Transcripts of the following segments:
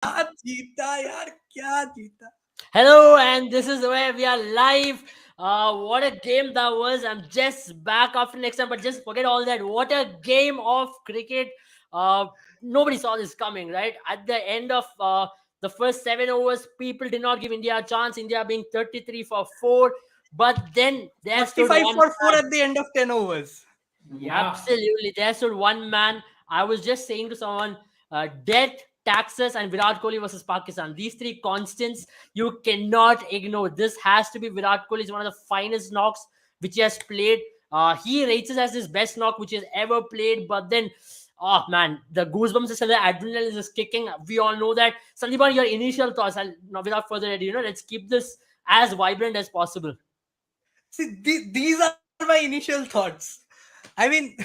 क्या जीता यार, क्या जीता. Hello, and this is where we are live. What a game that was. I'm just back after next time, but just forget all that. What a game of cricket. Uh, Nobody saw this coming, right? At the end of the first 7 overs, people did not give India a chance. India being 33 for 4. But then there stood 45 one for 4 man. at the end of 10 overs. Yeah. Absolutely. There stood one man. I was just saying to someone, death, taxes, and Virat Kohli versus Pakistan. These three constants you cannot ignore. This has to be Virat Kohli. Is one of the finest knocks which he has played. He rates it as his best knock which he has ever played. But then, oh man, the goosebumps and the adrenaline is just kicking. We all know that. Sandeepan, your initial thoughts, and now without further ado, let's keep this as vibrant as possible. See, these are my initial thoughts. I mean,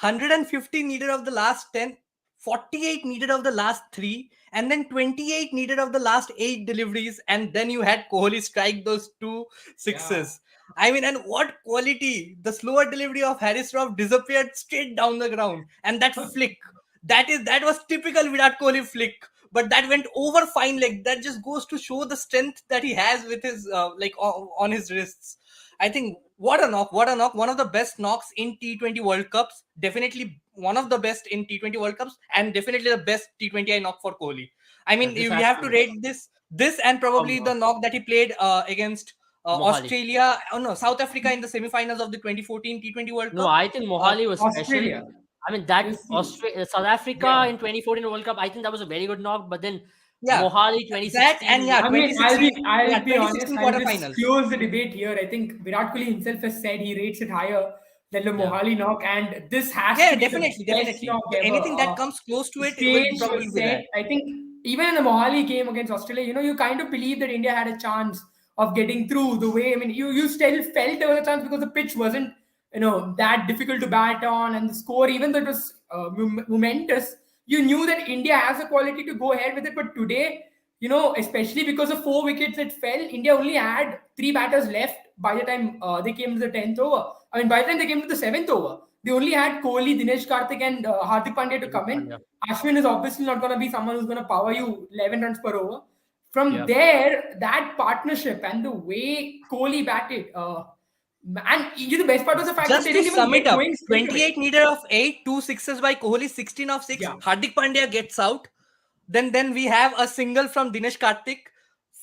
150 needed of the last 10, 48 needed of the last 3, and then 28 needed of the last 8 deliveries, and then you had Kohli strike those 2 Yeah. sixes. I mean, and what quality! The slower delivery of Harris Rauf disappeared straight down the ground, and that flick, that was typical Virat Kohli flick. But that went over fine leg. That just goes to show the strength that he has with his on his wrists. I think what a knock, what a knock. One of the best knocks in T20 World Cups. Definitely one of the best in T20 World Cups, and definitely the best T20 I knock for Kohli. I mean, This you has have to to be rate this and from probably the knock that he played against Mohali. Australia. Oh no, South Africa in the semifinals of the 2014 T20 World No, Cup. I think Uh, Mohali was special. Australia. I mean, that You see. South Africa Yeah. in 2014 World Cup, I think that was a very good knock. But then yeah, Mohali that and 2016, yeah, I mean, I'll be 2016. Yeah, I'll be honest. 2016 I'll just quarterfinals. close the debate here. I think Virat Kohli himself has said he rates it higher than the yeah, Mohali knock, and this has Yeah, to be the definitely, best definitely. knock ever. Anything that comes close to The it, it will stage probably was be set. that. I think even in the Mohali game against Australia, you kind of believe that India had a chance of getting through. The way, I mean, you still felt there was a chance because the pitch wasn't that difficult to bat on, and the score, even though it was momentous, you knew that India has the quality to go ahead with it. But today, especially because of 4 wickets that fell, India only had 3 batters left by the time they came to the 10th over. I mean, by the time they came to the 7th over, they only had Kohli, Dinesh Karthik, and Hardik Pandya to Hardik come in. Pandya. Ashwin is obviously not going to be someone who's going to power you 11 runs per over. From Yeah. there, that partnership and the way Kohli batted, and the best part was the fact that Just they to didn't even sum it get up, going straight away. 28 needed of 8, 2 sixes by Kohli, 16 of 6. Yeah. Hardik Pandya gets out. Then we have a single from Dinesh Karthik.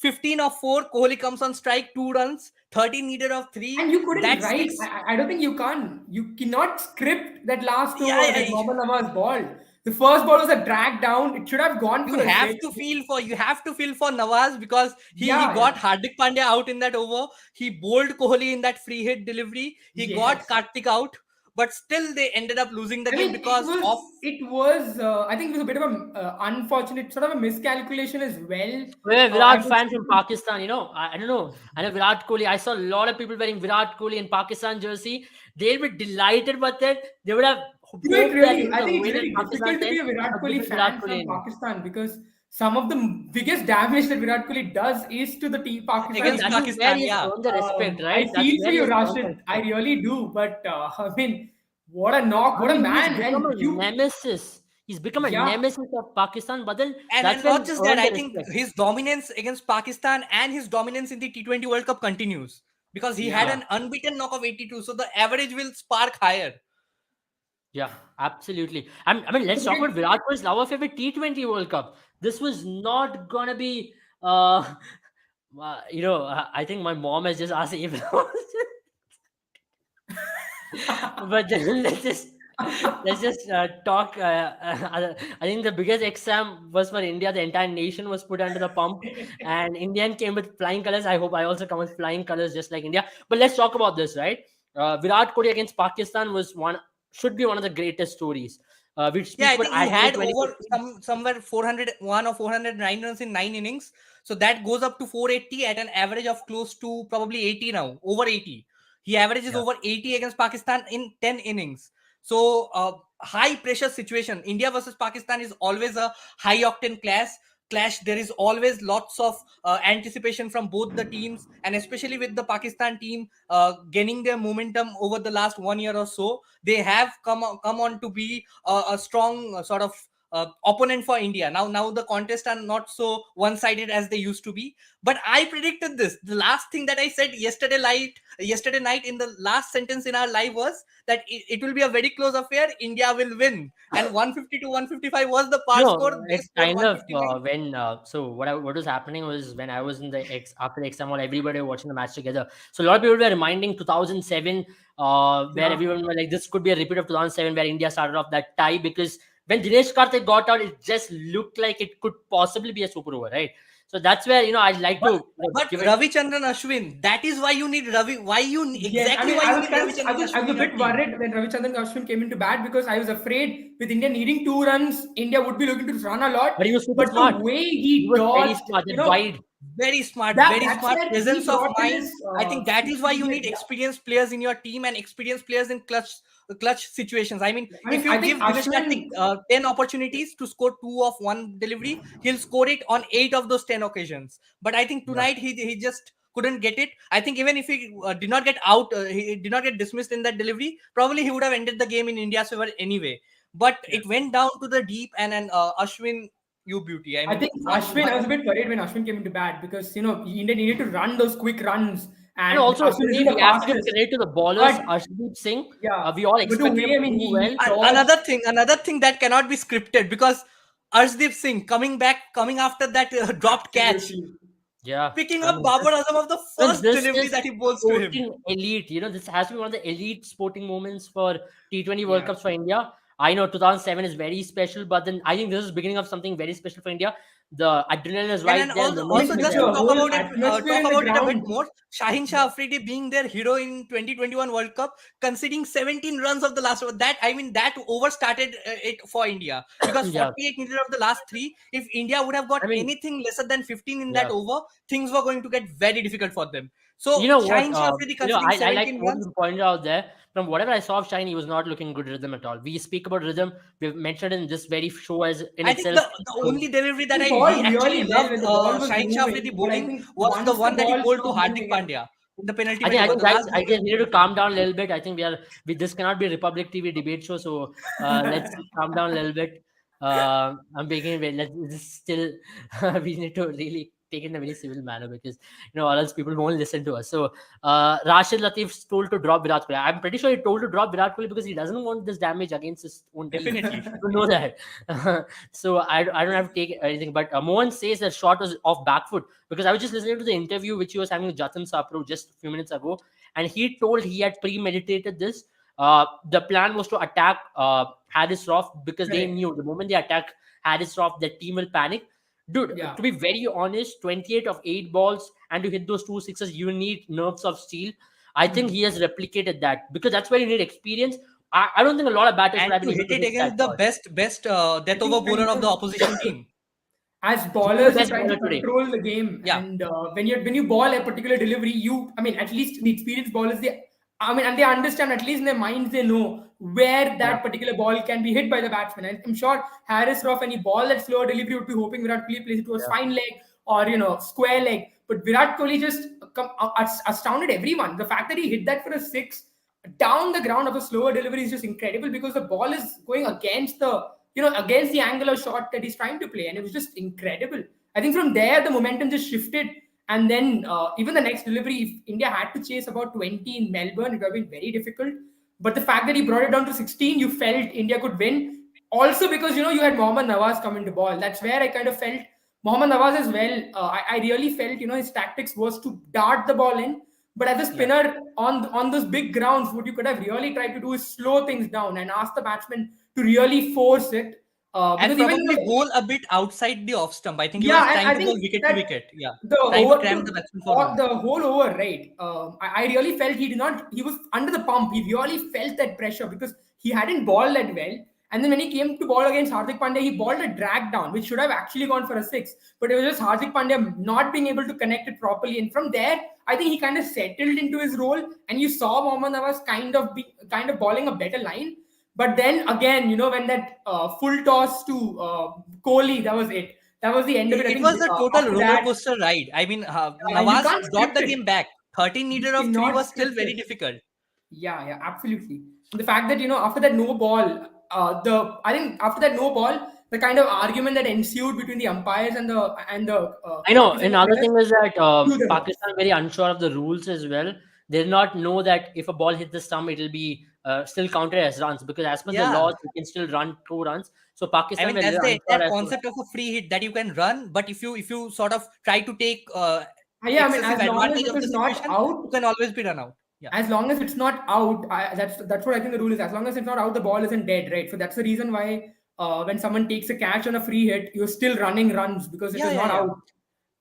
15 of 4, Kohli comes on strike, 2 runs. 13 needed of 3. And you couldn't That write. 6. I don't think you can. You cannot script that last Yeah, over that yeah, Mohammad Nawaz ball. The first ball was a drag down. It should have gone you for a have six. to feel for Nawaz because he Yeah, yeah. got Hardik Pandya out in that over. He bowled Kohli in that free hit delivery. He got Yes. Karthik out, but still they ended up losing the I game mean, it because was of it was. I think it was a bit of a unfortunate sort of a miscalculation as well. We're a I Virat would fan say. from Pakistan, I don't know. I know Virat Kohli. I saw a lot of people wearing Virat Kohli in Pakistan jersey. They'll be delighted, but then they would have It hoped that really, I the think it's win in really Pakistan difficult to be end, a Virat but give Kohli it Virat fan Kohli from in. Pakistan because some of the biggest damage that Virat Kohli does is to the team I mean, Pakistan against that is team. where Pakistan. he's Yeah, earned the respect, I right? That's feel for where you, he's earned the Rashid. I respect. really do. But I mean, what a knock, I what a mean, he's man. become And a you, nemesis. He's become a yeah, nemesis of Pakistan, but then and that's where not he's just that. earned I the think respect. his dominance against Pakistan and his dominance in the T20 World Cup continues because he had yeah. Yeah. an unbeaten knock of 82, so the average will spark higher. Yeah, absolutely. I mean, let's Look talk at about Virat Kohli's our favorite T20 World Cup. This was not gonna be, uh, I think my mom has just asked if, but then let's just talk. I think the biggest exam was for India. The entire nation was put under the pump, and Indian came with flying colors. I hope I also come with flying colors, just like India. But let's talk about this, right? Virat Kohli against Pakistan should be one of the greatest stories. We Yeah, speak I about think he Adil in had over 2015. somewhere 401 or 409 runs in 9 innings. So that goes up to 480 at an average of close to probably 80 now, over 80. He averages Yeah. over 80 against Pakistan in 10 innings. So high pressure situation. India versus Pakistan is always a high octane clash. There is always lots of anticipation from both the teams, and especially with the Pakistan team gaining their momentum over the last 1 year or so, they have come on to be a strong sort of opponent for India. Now the contests are not so one-sided as they used to be. But I predicted this. The last thing that I said yesterday night in the last sentence in our live was that it will be a very close affair. India will win, and 150 to 155 was the par No, score. They it's scored kind of 159. when so what was happening was when I was in the X after the exam, all everybody were watching the match together. So a lot of people were reminding 2007, where Yeah. everyone were like, this could be a repeat of 2007, where India started off that tie because when Dinesh Karthik got out, it just looked like it could possibly be a super over, right? So that's where I'd like to But give it. Ravichandran Ashwin, that is why you need Ravi. Yes, I Exactly mean, why I you was need kind of, Ravichandran I Ashwin was in a your bit team. worried when Ravichandran Ashwin came into bat because I was afraid with India needing 2 runs, India would be looking to run a lot. But he was super But the smart. way He he was very dodged, smart. That wide. Very that's smart where he presence of brought in mind. his I think that is why you need superior. experienced players in your team and experienced players in clutch situations. I mean, I if mean, you I give think Dinesh Karthik Ashwin. 10 opportunities to score two of one delivery, he'll score it on 8 of those 10 occasions. But I think Yeah. tonight he just couldn't get it. I think even if he did not get out, he did not get dismissed in that delivery, probably he would have ended the game in India's favor anyway. But Yeah. it went down to the deep, and Ashwin, you beauty. I I mean, think Ashwin, I was a bit worried when Ashwin came into bat because India needed to run those quick runs, And and also Ashwin today isn't the we have to give fastest. credit to the ballers, But Arshdeep Singh. yeah, We all but the expected him way I to mean do well. he dodged. another thing that cannot be scripted, because Arshdeep Singh coming after that dropped catch, Absolutely. Yeah, picking I up mean, Babar Azam of the well, first this delivery is that he bowls to him. sporting elite. This has to be one of the elite sporting moments for T20 World Yeah. Cups for India. I know 2007 is very special, but then I think this is beginning of something very special for India. The adrenaline is And right then there, also, I momentum also mean, is just there. to the talk whole about it, atmosphere talk in the about it a bit ground. more. Shahin Shah Afridi being their hero in 2021 World Cup, conceding 17 runs of the last over. That, I mean, that over started it for India, because Yeah, 48 needed of the last three. If India would have got I mean, anything lesser than 15 in that yeah. over, things were going to get very difficult for them. So You know what? Shahin Shah Afridi conceding I like 17 what runs. you pointed out there. From whatever I saw of Shine, he was not looking good rhythm at all. We speak about rhythm. We've mentioned in this very show as in I think itself. the only delivery that He I bowled actually really well loved when the ball was Shahin Shah Afridi moving, but I bowling think was the once the one that he ball bowled to stopped Hardik moving, and Pandya in the penalty I think match. I The think last I ball that just he need to bowled to calm Hardik down a Pandya. little bit. I think this cannot be Republic TV debate show, so let's calm down a little bit. I'm making it. Let's this is still we need to really take it in a very civil manner because or else people won't listen to us. So Rashid Latif's told to drop Virat Kohli. I'm pretty sure he told to drop Virat Kohli because he doesn't want this damage against his own team. Definitely. You know that. So I don't have to take anything. But Mohan says that shot was off back foot because I was just listening to the interview which he was having with Jatin Sapro just a few minutes ago, and he told he had premeditated this. The plan was to attack Harris Roth because they correct. knew the moment they attack Harris Roth, the team will panic. Dude, Yeah. to be very honest, 28 of 8 balls and to hit those two sixes, you need nerves of steel. I think he has replicated that because that's where you need experience. I don't think a lot of batters would And have to been able hit to it hit that against the shot. best I death over think, and bowler of the opposition team. as He was the ballers, you're best trying to bowler today. control the game, Yeah. and when you ball a particular delivery, I mean, at least the experienced ballers, and they understand, at least in their minds, they know where Yeah, that particular ball can be hit by the batsman. And I'm sure Harris Roth, any ball that slower delivery, would be hoping Virat Kohli plays it to a yeah, fine leg or square leg. But Virat Kohli just astounded everyone. The fact that he hit that for a six down the ground of a slower delivery is just incredible because the ball is going against against the angular shot that he's trying to play, and it was just incredible. I think from there the momentum just shifted, and then even the next delivery, if India had to chase about 20 in Melbourne, it would have been very difficult. But the fact that he brought it down to 16, you felt India could win. Also because you had Mohammad Nawaz come into ball. That's where I kind of felt Mohammad Nawaz as well. I really felt his tactics was to dart the ball in, but as a Yeah. spinner on those big grounds, what you could have really tried to do is slow things down and ask the batsman to really force it. And Because even probably bowl a bit outside the off stump. I think he was yeah, and trying I to bowl think wicket to that wicket. Yeah. the Trying to over cram the to batsman for runs. the whole over, right? I really felt he did not. He was under the pump. He really felt that pressure because he hadn't balled that well. And then when he came to ball against Hardik Pandya, he balled a drag down, which should have actually gone for a six. But it was just Hardik Pandya not being able to connect it properly. And from there, I think he kind of settled into his role. And you saw Mohammad Nawaz kind of balling a better line. But then again, when that full toss to Kohli, that was it. That was the end of it. I It think was a total after roller that, coaster ride. I mean, you Nawaz can't got script the it. game back. 13 You needed of 3 cannot was still script very it. difficult. Yeah, absolutely. The fact that after that no ball, I think after that no ball, the kind of argument that ensued between the umpires and the I know. Pakistani Another players thing is that through the rules. Pakistan very unsure of the rules as well. They did not know that if a ball hit the stump, it will be still counted as runs, because as per the Yeah, laws, you can still run 2 runs. So I Pakistan mean were that's little the unsure entire as to. concept of a free hit, that you can run, but if you sort of try to take Yeah, I mean, excessive as long as advantage it of the is not situation, you out, can always be run out. Yeah, as long as it's not out, that's what I think the rule is. As long as it's not out, the ball isn't dead, right? So that's the reason why when someone takes a catch on a free hit, you're still running runs because it yeah, is yeah, not yeah. out.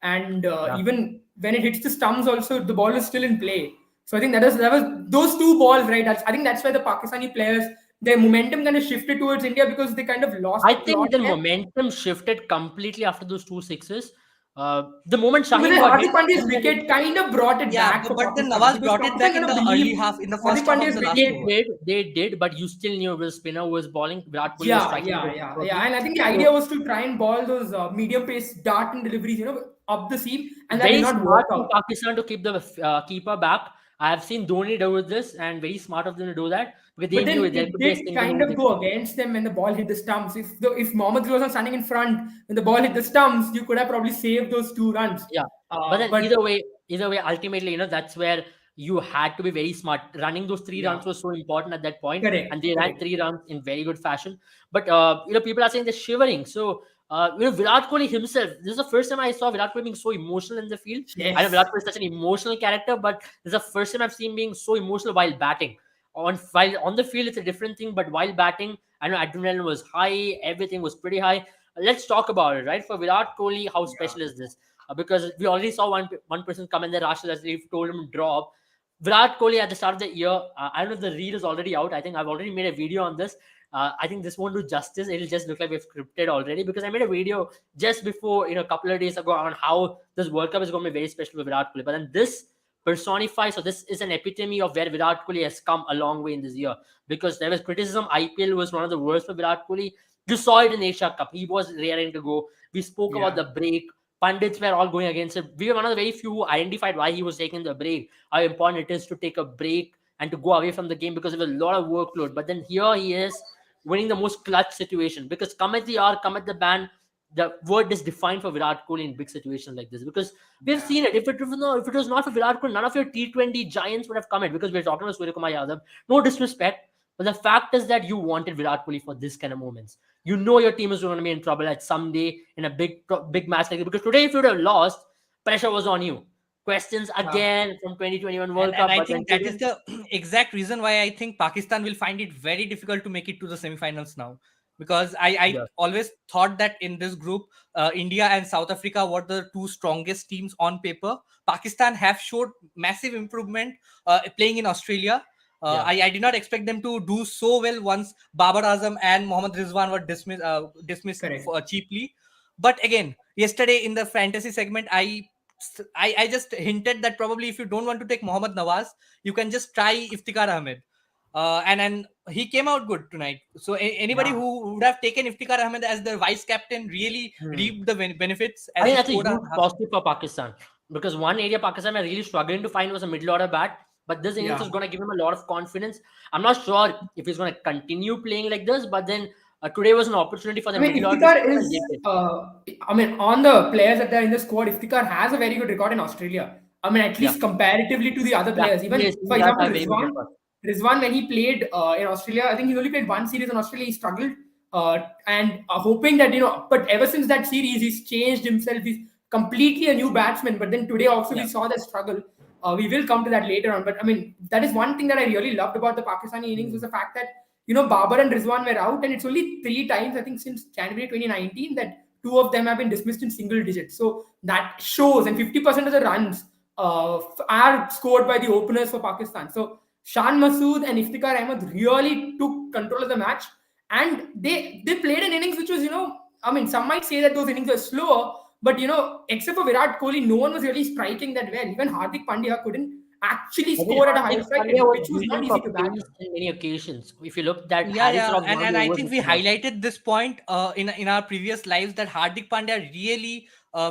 And Yeah. even when it hits the stumps, also the ball is still in play. So I think that was those two balls, right? I think that's why the Pakistani players, their momentum kind of shifted towards India because they kind of lost I the plot think the there. momentum shifted completely after those 2 sixes. The moment But Shaheen then got hit, Hardik Pandya's everyone wicket kind of brought it Yeah, back for but then Pakistan Nawaz because brought it Pakistan back kind in of the early believed half, in the Hardik first half of Pandya's the last wicket. they over. did, they did, but you still knew it was spinner who was bowling. Virat Kohli was Yeah, striking yeah, very yeah, yeah. superbly. And I think the So idea was to try and ball those medium pace dart and deliveries, up the seam, and that did very not work smart from out. Pakistan to keep the keeper back. I have seen Dhoni do this, and very smart of them to do that, because they But knew then there it could be a did single kind who of they go against them when the ball hit the stumps. If Mohammad was not standing in front when the ball hit the stumps, you could have probably saved those 2 runs. Yeah, but then But either way, ultimately, that's where you had to be very smart. Running those 3 runs yeah, was so important at that point, and correct, they ran correct. 3 runs in very good fashion. But people are saying they're shivering. So Virat Kohli himself. This is the first time I saw Virat Kohli being so emotional in the field. I know Virat Yes. Kohli is such an emotional character, but this is the first time I've seen him being so emotional while batting. While on the field, it's a different thing, but while batting, I know adrenaline was high. Everything was pretty high. Let's talk about it, right? For Virat Kohli, how Yeah. special is this? Because we already saw one person come in there, Rashid, as we've told him to drop. Virat Kohli at the start of the year, I don't know if the reel is already out. I think I've already made a video on this. I think this won't do justice. It'll just look like we've scripted already, because I made a video just before, a couple of days ago, on how this World Cup is going to be very special for Virat Kohli. But then this personifies, so this is an epitome of where Virat Kohli has come a long way in this year, because there was criticism. IPL was one of the worst for Virat Kohli. You saw it in Asia Cup. He was raring to go. We spoke about Yeah. the break. Pundits were all going against it. We were one of the very few who identified why he was taking the break, how important it is to take a break and to go away from the game, because of a lot of workload. But then here he is winning the most clutch situation, because come at the hour, come at the ban. The word is defined for Virat Kohli in big situations like this, because we've Yeah. seen it. If it was not for Virat Kohli, none of your T20 giants would have come in, because we're talking about Surya Kumar Yadav. No disrespect, but the fact is that you wanted Virat Kohli for this kind of moments. You know your team is going to be in trouble at someday in a big match like this. Because today, if you would have lost, pressure was on you. Questions Yeah. again from 2021 and World and Cup. I But then think that is today, the exact reason why I think Pakistan will find it very difficult to make it to the semifinals now, because I yeah, always thought that in this group, India and South Africa were the two strongest teams on paper. Pakistan have showed massive improvement playing in Australia. yeah, I did not expect them to do so well once Babar Azam and Mohammad Rizwan were dismissed Correct. cheaply. But again, yesterday in the fantasy segment, I just hinted that probably if you don't want to take Mohammad Nawaz, you can just try Iftikhar Ahmed. And he came out good tonight. So anybody Yeah. who would have taken Iftikhar Ahmed as the vice captain really Hmm. reaped the benefits, I as he think that's a scored huge positive for Pakistan, because one area Pakistan were really struggling to find was a middle order bat. But this innings Yeah. is going to give him a lot of confidence. I'm not sure if he's going to continue playing like this, but then today was an opportunity for the I mean, middle order to Iftikhar step, and is, they did. I mean, on the players that are in the squad, Iftikhar has a very good record in Australia. I mean, at Yeah, least comparatively to the other yeah, players. Even, he for does example, have very good record. Rizwan, when he played in Australia, I think he only played one series in Australia. He struggled, and hoping that but ever since that series, he's changed himself. He's completely a new batsman. But then today also Yeah. we saw that struggle. We will come to that later on. But I mean, that is one thing that I really loved about the Pakistani innings was Mm. the fact that Babar and Rizwan were out, and it's only 3 times, I think, since January 2019 that two of them have been dismissed in single digits. So that shows, and 50% of the runs are scored by the openers for Pakistan. So Shan Masood and Iftikhar Ahmed really took control of the match, and they played an innings which was, I mean, some might say that those innings were slower, but except for Virat Kohli, no one was really striking that well. Even Hardik Pandya couldn't actually I think score at a high Hardik strike Pandya rate, was which was not beaten easy for to bat pace on. in many occasions. If you look that Yeah, Harris yeah, Rock, and one of the I overs think he we came out. highlighted this point in our previous lives, that Hardik Pandya really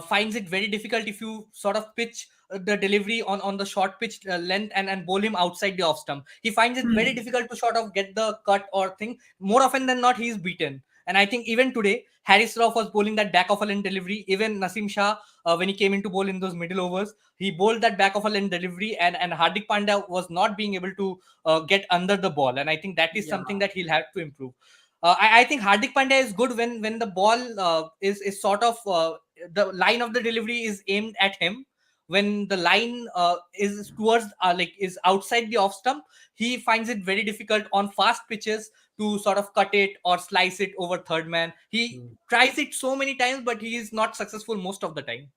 finds it very difficult if you sort of pitch the delivery on the short pitch length, and bowl him outside the off stump. He finds it very Hmm. difficult to sort of get the cut or thing. More often than not, he is beaten. And I think even today, Harris Rauf was bowling that back of a length delivery. Even Nasim Shah, when he came into bowl in those middle overs, he bowled that back of a length delivery, and Hardik Pandya was not being able to get under the ball. And I think that is Yeah. something that he'll have to improve. I think Hardik Pandya is good when the ball is sort of the line of the delivery is aimed at him. When the line is towards is outside the off stump, he finds it very difficult on fast pitches to sort of cut it or slice it over third man. He Mm. tries it so many times, but he is not successful most of the time.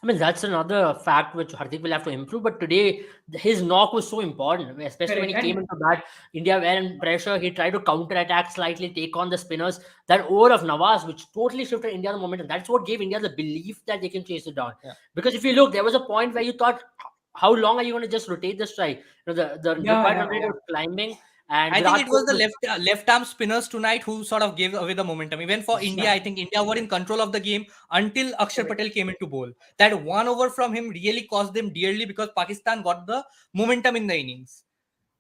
I mean, that's another fact which Hardik will have to improve. But today, his knock was so important, especially when Correct. he came And into bat. India were in pressure. He tried to counter attack slightly, take on the spinners. That over of Nawaz, which totally shifted India the momentum. That's what gave India the belief that they can chase it down. Yeah. Because if you look, there was a point where you thought, how long are you going to just rotate the strike? The yeah, required yeah, run rate yeah. was climbing, and I think Virat it was Kohli the was left arm spinners tonight who sort of gave away the momentum. Even for India, Yeah. I think India were in control of the game until Akshar Correct. Patel came into bowl. That one over from him really cost them dearly because Pakistan got the momentum in the innings.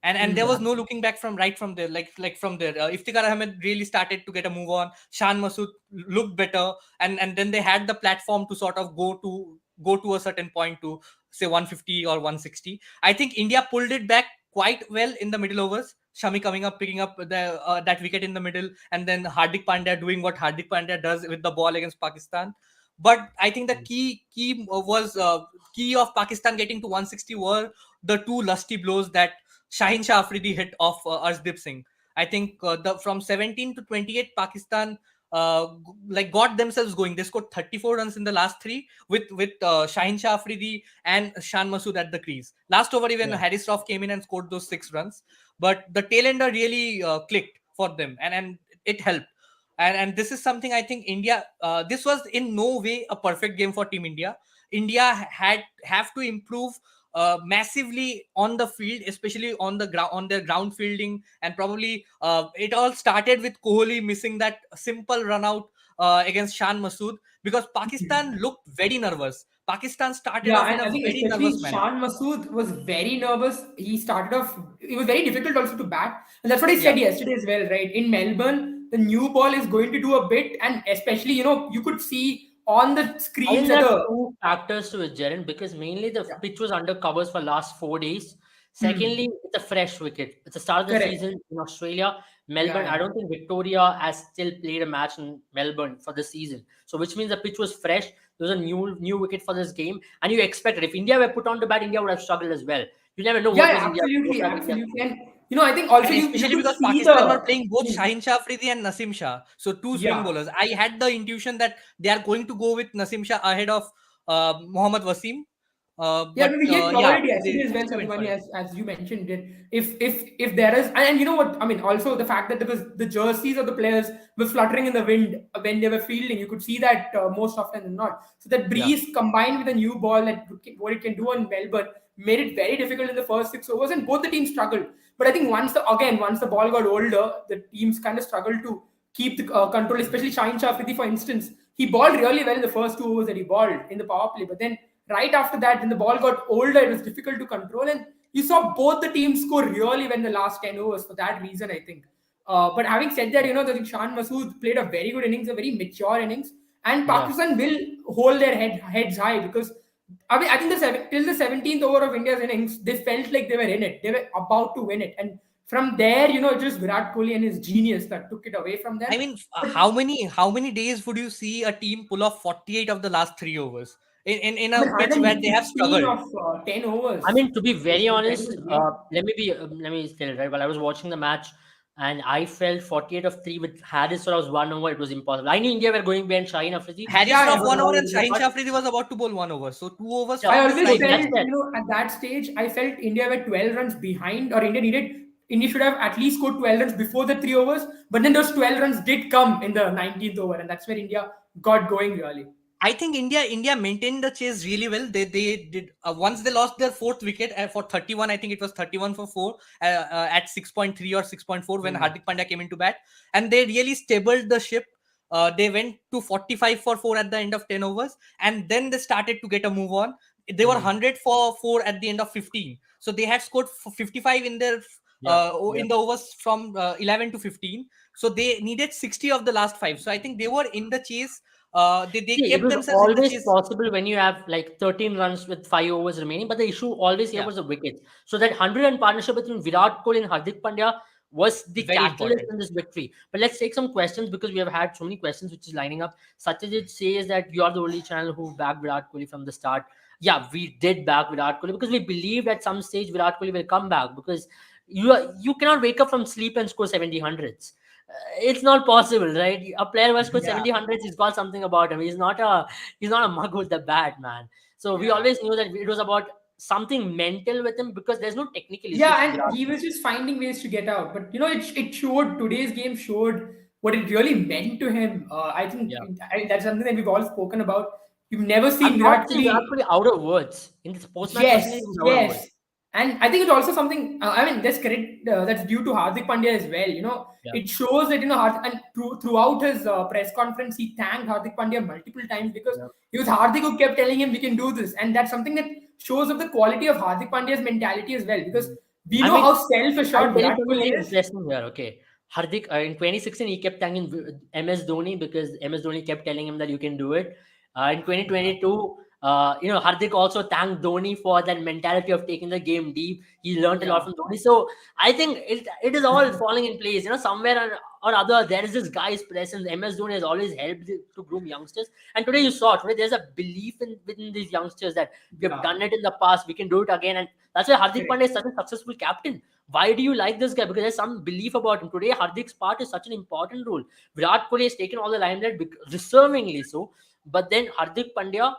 And there Hmm. yeah, was no looking back from there, like from there. Iftikhar Ahmed really started to get a move on. Shan Masood looked better, and then they had the platform to sort of go to a certain point to say 150 or 160. I think India pulled it back quite well in the middle overs. Shami coming up, picking up that wicket in the middle, and then Hardik Pandya doing what Hardik Pandya does with the ball against Pakistan. But I think the key of Pakistan getting to 160 were the two lusty blows that Shaheen Shah Afridi hit off Arshdeep Singh. I think the from 17 to 28, Pakistan got themselves going. They scored 34 runs in the last three with Shaheen Shah Afridi and Shan Masood at the crease. Last over, even yeah, Harris Rauf came in and scored those 6 runs. But the tail ender really clicked for them, and it helped. And this is something I think India. This was in no way a perfect game for Team India. India had have to improve massively on the field, especially on the ground, on their ground fielding, and probably it all started with Kohli missing that simple run out against Shan Masood because Pakistan looked very nervous. Pakistan started Yeah, off in and a I think very especially nervous manner. Shan Masood was very nervous. He started off, it was very difficult also to bat. And that's what I Yeah. said yesterday as well, right? In Melbourne, the new ball is going to do a bit. And especially, you could see on the I screens think at there are the. two factors to it, Jaren, because mainly the Yeah. pitch was under covers for last 4 days. Hmm. Secondly, it's a fresh wicket. It's the start of the Correct. season in Australia. Yeah, Melbourne, I yeah. don't think Victoria has still played a match in Melbourne for this season. So which means the pitch was fresh. There was a new wicket for this game. And you expect it. If India were put on to bat, India would have struggled as well. You never know Yeah, what yeah, was India absolutely, what have India absolutely. thinking. And, I think also And you especially could because see Pakistan were the. playing both Hmm. Shaheen Shah Afridi and Nasim Shah, so two swing Yeah. bowlers. I had the intuition that they are going to go with Nasim Shah ahead of Mohammad Wasim, Yeah, but we did cover yeah, it yesterday they as well, still went for Satyavani, it. as you mentioned it. If there is, and you know what I mean, also the fact that there was the jerseys of the players were fluttering in the wind when they were fielding, you could see that most often than not. So that Yeah. breeze combined with a new ball, what it can do on Melbourne, made it very difficult in the first 6 overs, and both the teams struggled. But I think once the ball got older, the teams kind of struggled to keep the control, especially Shaheen Shah Afridi, for instance. He balled really well in the first 2 overs that he balled in the power play, but then right after that, when the ball got older, it was difficult to control. And you saw both the teams score really well in the last 10 overs for that reason, I think. But having said that, I think Shan Masood played a very good innings, a very mature innings. And Yeah. Pakistan will hold their heads high because I think till the 17th over of India's innings, they felt like they were in it. They were about to win it. And from there, it was Virat Kohli and his genius that took it away from them. I mean, But how many days would you see a team pull off 48 of the last 3 overs in I a mean, pitch where they have 116 struggled? of 10 I overs mean, to be is very a very honest, good game. let me tell it right. While I was watching the match, and I felt 48 of 3 with Harris or I was 1 over, it was impossible. I knew India were going behind Shaheen Afridi. Harris Yeah, Rauf yeah. It was 1 over all and in their Shaheen heart. Shah Afridi was about to bowl 1 over. So 2 overs Yeah. I from the always So side. that's felt, it. at that stage, I felt India were 12 runs behind, or India should have at least scored 12 runs before the 3 overs. But then those 12 runs did come in the 19th over, and that's where India got going really. I think India maintained the chase really well. They did once they lost their fourth wicket for 31. I think it was 31 for 4 at 6.3 or 6.4 when Hmm. Hardik Pandya came into bat, and they really stabled the ship. They went to 45 for 4 at the end of 10 overs, and then they started to get a move on. They were Hmm. 100 for 4 at the end of 15, so they had scored 55 in their Yeah. in Yeah. the overs from 11 to 15. So they needed 60 of the last five. So I think they were in the chase. They See, it kept was themselves in the always chase. possible when you have like 13 runs with 5 overs remaining, but the issue always here Yeah, was the wickets. So that 100 run partnership between Virat Kohli and Hardik Pandya was the very catalyst important. in this victory. But let's take some questions because we have had so many questions which is lining up. Satyajit says that you are the only channel who backed Virat Kohli from the start. Yeah, we did back Virat Kohli because we believed at some stage Virat Kohli will come back because you cannot wake up from sleep and score 70 hundreds. It's not possible, right? A player who has scored Yeah, 70 hundreds, he's got something about him. He's not a mug with the bat, man. So we Yeah. always knew that it was about something mental with him because there's no technical issues Yeah, with and Virat. he was just finding ways to get out. But it showed, today's game showed what it really meant to him. I think Yeah. that's something that we've all spoken about. You've never I'm seen not Virat seeing Virat Kohli. Kohli out of words. In this post-match Yes, presentation, he's out of words. yes. And I think it's also something, I mean, that's credit that's due to Hardik Pandya as well. Yeah. It shows that, and throughout his press conference, he thanked Hardik Pandya multiple times because Yeah. it was Hardik who kept telling him, we can do this. And that's something that shows of the quality of Hardik Pandya's mentality as well, because we I know mean, how self I'll assured tell you Virat something Kohli very is. interesting here. Okay, Hardik in 2016 he kept thanking MS Dhoni because MS Dhoni kept telling him that you can do it. In 2022, Hardik also thanked Dhoni for that mentality of taking the game deep. He learned a lot Yeah. from Dhoni. So I think it is all falling in place. Somewhere or other there is this guy's presence. MS Dhoni has always helped to groom youngsters, and today you saw today there's a belief within these youngsters that we have Yeah. done it in the past, we can do it again, and that's why Hardik Correct. Pandya is such a successful captain. Why do you like this guy? Because there's some belief about him. Today, Hardik's part is such an important role. Virat Kohli has taken all the limelight, deservingly so. But then Hardik Pandya,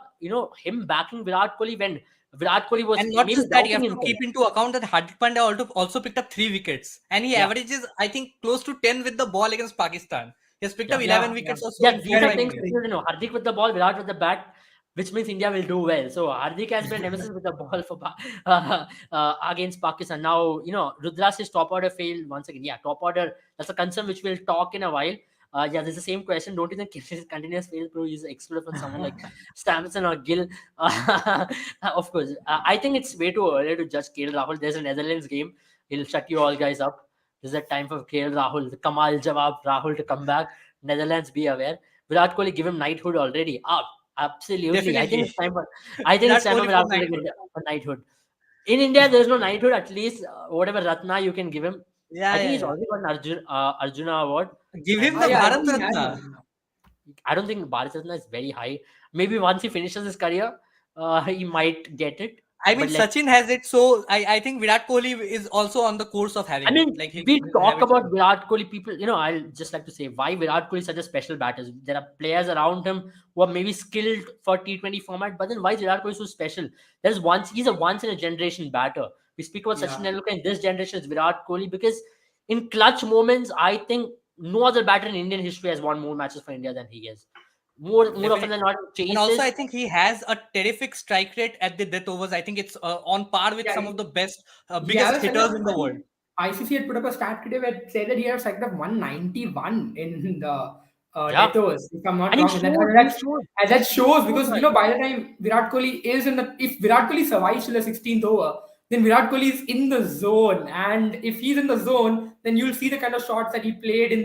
him backing Virat Kohli when Virat Kohli was and not maybe just that, you doubting have to himself. keep into account that Hardik Pandya also picked up 3 wickets, and he Yeah, averages, I think, close to 10 with the ball against Pakistan. He has picked yeah. up 11 Yeah. Yeah. wickets or so Yeah, in four these are five Correct. things innings. Correct. you know. Hardik with the ball, Virat with the bat, which means India will do well. So Hardik has been nemesis with the ball for against Pakistan. Now Rudra says top order failed once again. Yeah, top order. That's a concern which we'll talk in a while. Yeah, there's the same question. Don't you think continuous fail pro is excluded from someone like Stamson or Gill? Of course, I think it's way too early to judge KL Rahul. There's a Netherlands game. He'll shut you all guys up. This is the time for KL Rahul, the Kamal Jawab Rahul to come back. Netherlands, be aware. Virat Kohli give him knighthood already. Absolutely. I think Definitely. it's time for. I think it's Virat time for Kohli for Virat Kohli to knighthood. get a knighthood. In India, there's no knighthood. At least whatever Ratna you can give him. Yeah, I think yeah, he's yeah. already got an Arjuna award, Give him and Oh, the yeah, I Bharat think he has Ratna. one. I don't think Bharat Ratna is very high. Maybe once he finishes his career, he might get it. I mean, But let's. Sachin has it, so I think Virat Kohli is also on the course of I having it. mean, Like we he'll have talk it about soon. Virat Kohli. People, I'll just like to say why Virat Kohli is such a special batter. There are players around him who are maybe skilled for T20 format, but then why is Virat Kohli so special? He's a once in a generation batter. We speak about Sachin Yeah. Tendulkar in this generation is Virat Kohli because in clutch moments, I think no other batter in Indian history has won more matches for India than he is. More often Definitely. than not, And also, chases. I think he has a terrific strike rate at the death overs. I think it's on par with Yeah. some of the best, He has biggest a set of, hitters in the I world. think ICC had put up a stat today where it said that he had a set of 191 in the Yeah, death overs, if I'm not and he wrong. And showed. He that's, showed. and that shows Showed because that. by the time Virat Kohli is if Virat Kohli survives till the 16th over, then Virat Kohli is in the zone, and if he's in the zone, then you'll see the kind of shots that he played in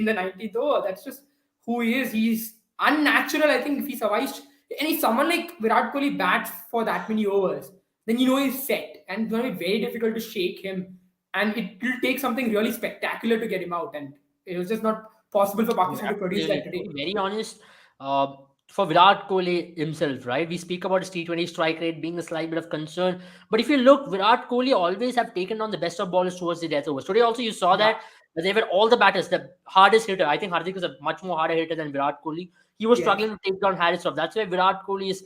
the 19th over. That's just who he is. He's unnatural. I think if he survives, and if someone like Virat Kohli bats for that many overs, then he's set, and it's going to be very difficult to shake him, and it will take something really spectacular to get him out, and it was just not possible for Pakistan to produce Absolutely. that To today. be very honest, uh, for Virat Kohli himself, right? We speak about his T20 strike rate being a slight bit of concern. But if you look, Virat Kohli always have taken on the best of ballers towards the death overs. Today also you saw Yeah, that they were all the batters, the hardest hitter. I think Hardik is a much more harder hitter than Virat Kohli. He was yes. struggling to take down Harris off. That's why Virat Kohli's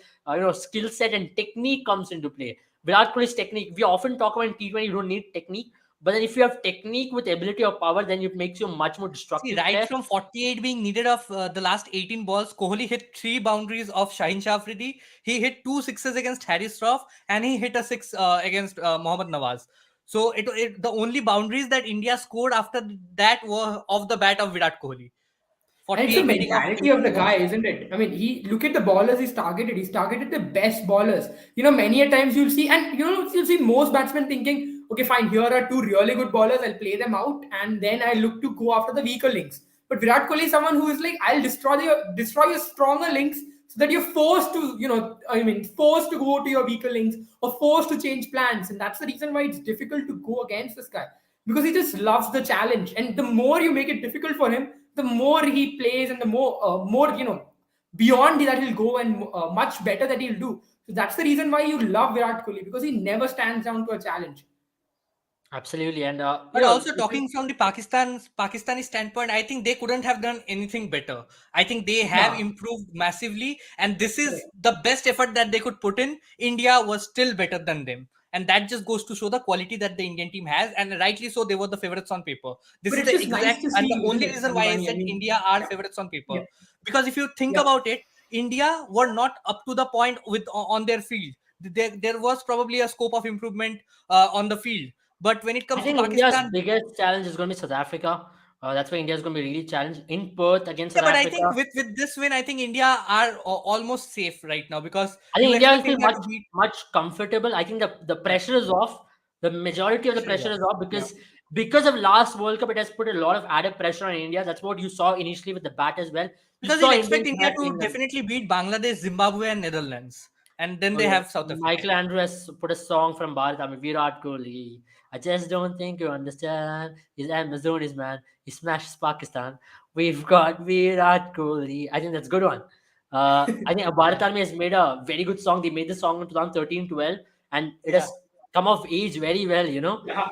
skill set and technique comes into play. Virat Kohli's technique. We often talk about in T20, you don't need technique. But then if you have technique with ability or power, then it makes you a much more See, destructive right player. from 48 being needed of the last 18 balls, Kohli hit 3 boundaries of Shaheen Shah Afridi. He hit 2 sixes against Harris Shroff, and he hit a six against Mohammad Nawaz. So the only boundaries that India scored after that were off the bat of Virat Kohli. And it's the 48 needing of mentality of 18 the guy, balls. isn't it? I mean, he look at the ballers he's targeted. He's targeted the best ballers. Many a times you'll see, and you'll see most batsmen thinking, okay, fine, here are two really good bowlers, I'll play them out, and then I look to go after the weaker links. But Virat Kohli is someone who is like, I'll destroy your stronger links so that you're forced to, forced to go to your weaker links or forced to change plans. And that's the reason why it's difficult to go against this guy, because he just loves the challenge. And the more you make it difficult for him, the more he plays, and the more beyond that he'll go, and much better that he'll do. So that's the reason why you love Virat Kohli, because he never stands down to a challenge. Absolutely. And But also talking from the Pakistani standpoint, I think they couldn't have done anything better. I think they have Yeah, improved massively, and this is correct. the best effort that they could put in. India was still better than them, and that just goes to show the quality that the Indian team has, and rightly so. They were the favorites on paper. This But is it's the just nice exact to and the see, isn't only it, reason why I Samvani? I said mean, India are yeah, favorites on paper. yeah, Because if you think yeah. about it, India were not up to the point with on their field. There was probably a scope of improvement on the field. But when it I comes to think India's Pakistan, biggest challenge is going to be South Africa. That's where India is going to be really challenged in Perth against yeah, South but I Africa. think with this win, I think India are almost safe right now because I you think India will expect feel India much to beat. much comfortable. I think the Yeah, pressure is off. The majority of the pressure is pressure off. is off Yeah, because of last World Cup, it has put a lot of added pressure on India. That's what you saw initially with the bat as well. You because saw you'll expect Indians India bat to in definitely beat Bangladesh, Zimbabwe, and Netherlands, and then Oh they yeah, have South Africa. Michael Andrew has put a song from Bharat. I mean, Virat Kohli. I just don't think you understand. He's Amazonian man. He smashes Pakistan. We've got Virat Kohli. I think that's a good one. I think Bharat Army has made a very good song. They made the song in 2013-12, and it Yeah, has come of age very well. Yeah.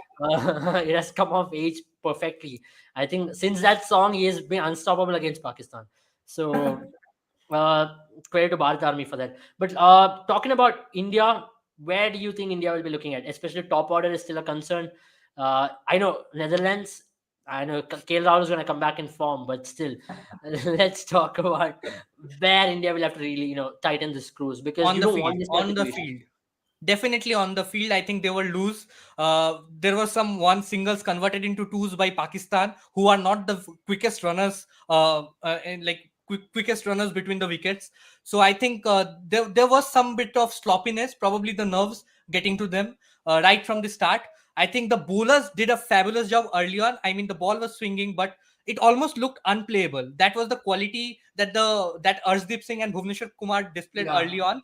It has come of age perfectly. I think since that song, he has been unstoppable against Pakistan. So uh, credit to Bharat Army for that. But talking about India, where do you think India will be looking at? Especially top order is still a concern. I know Netherlands. I know KL Rahul is going to come back in form, but still, let's talk about where India will have to really, tighten the screws because on you the don't field, want this kind of on the situation. field. Definitely on the field, I think they will lose. There were some one singles converted into twos by Pakistan, who are not the quickest runners, and like quickest runners between the wickets. So I think there was some bit of sloppiness, probably the nerves getting to them right from the start. I think the bowlers did a fabulous job early on. I mean, the ball was swinging, but it almost looked unplayable. That was the quality that Arshdeep Singh and Bhuvneshwar Kumar displayed Yeah. early on.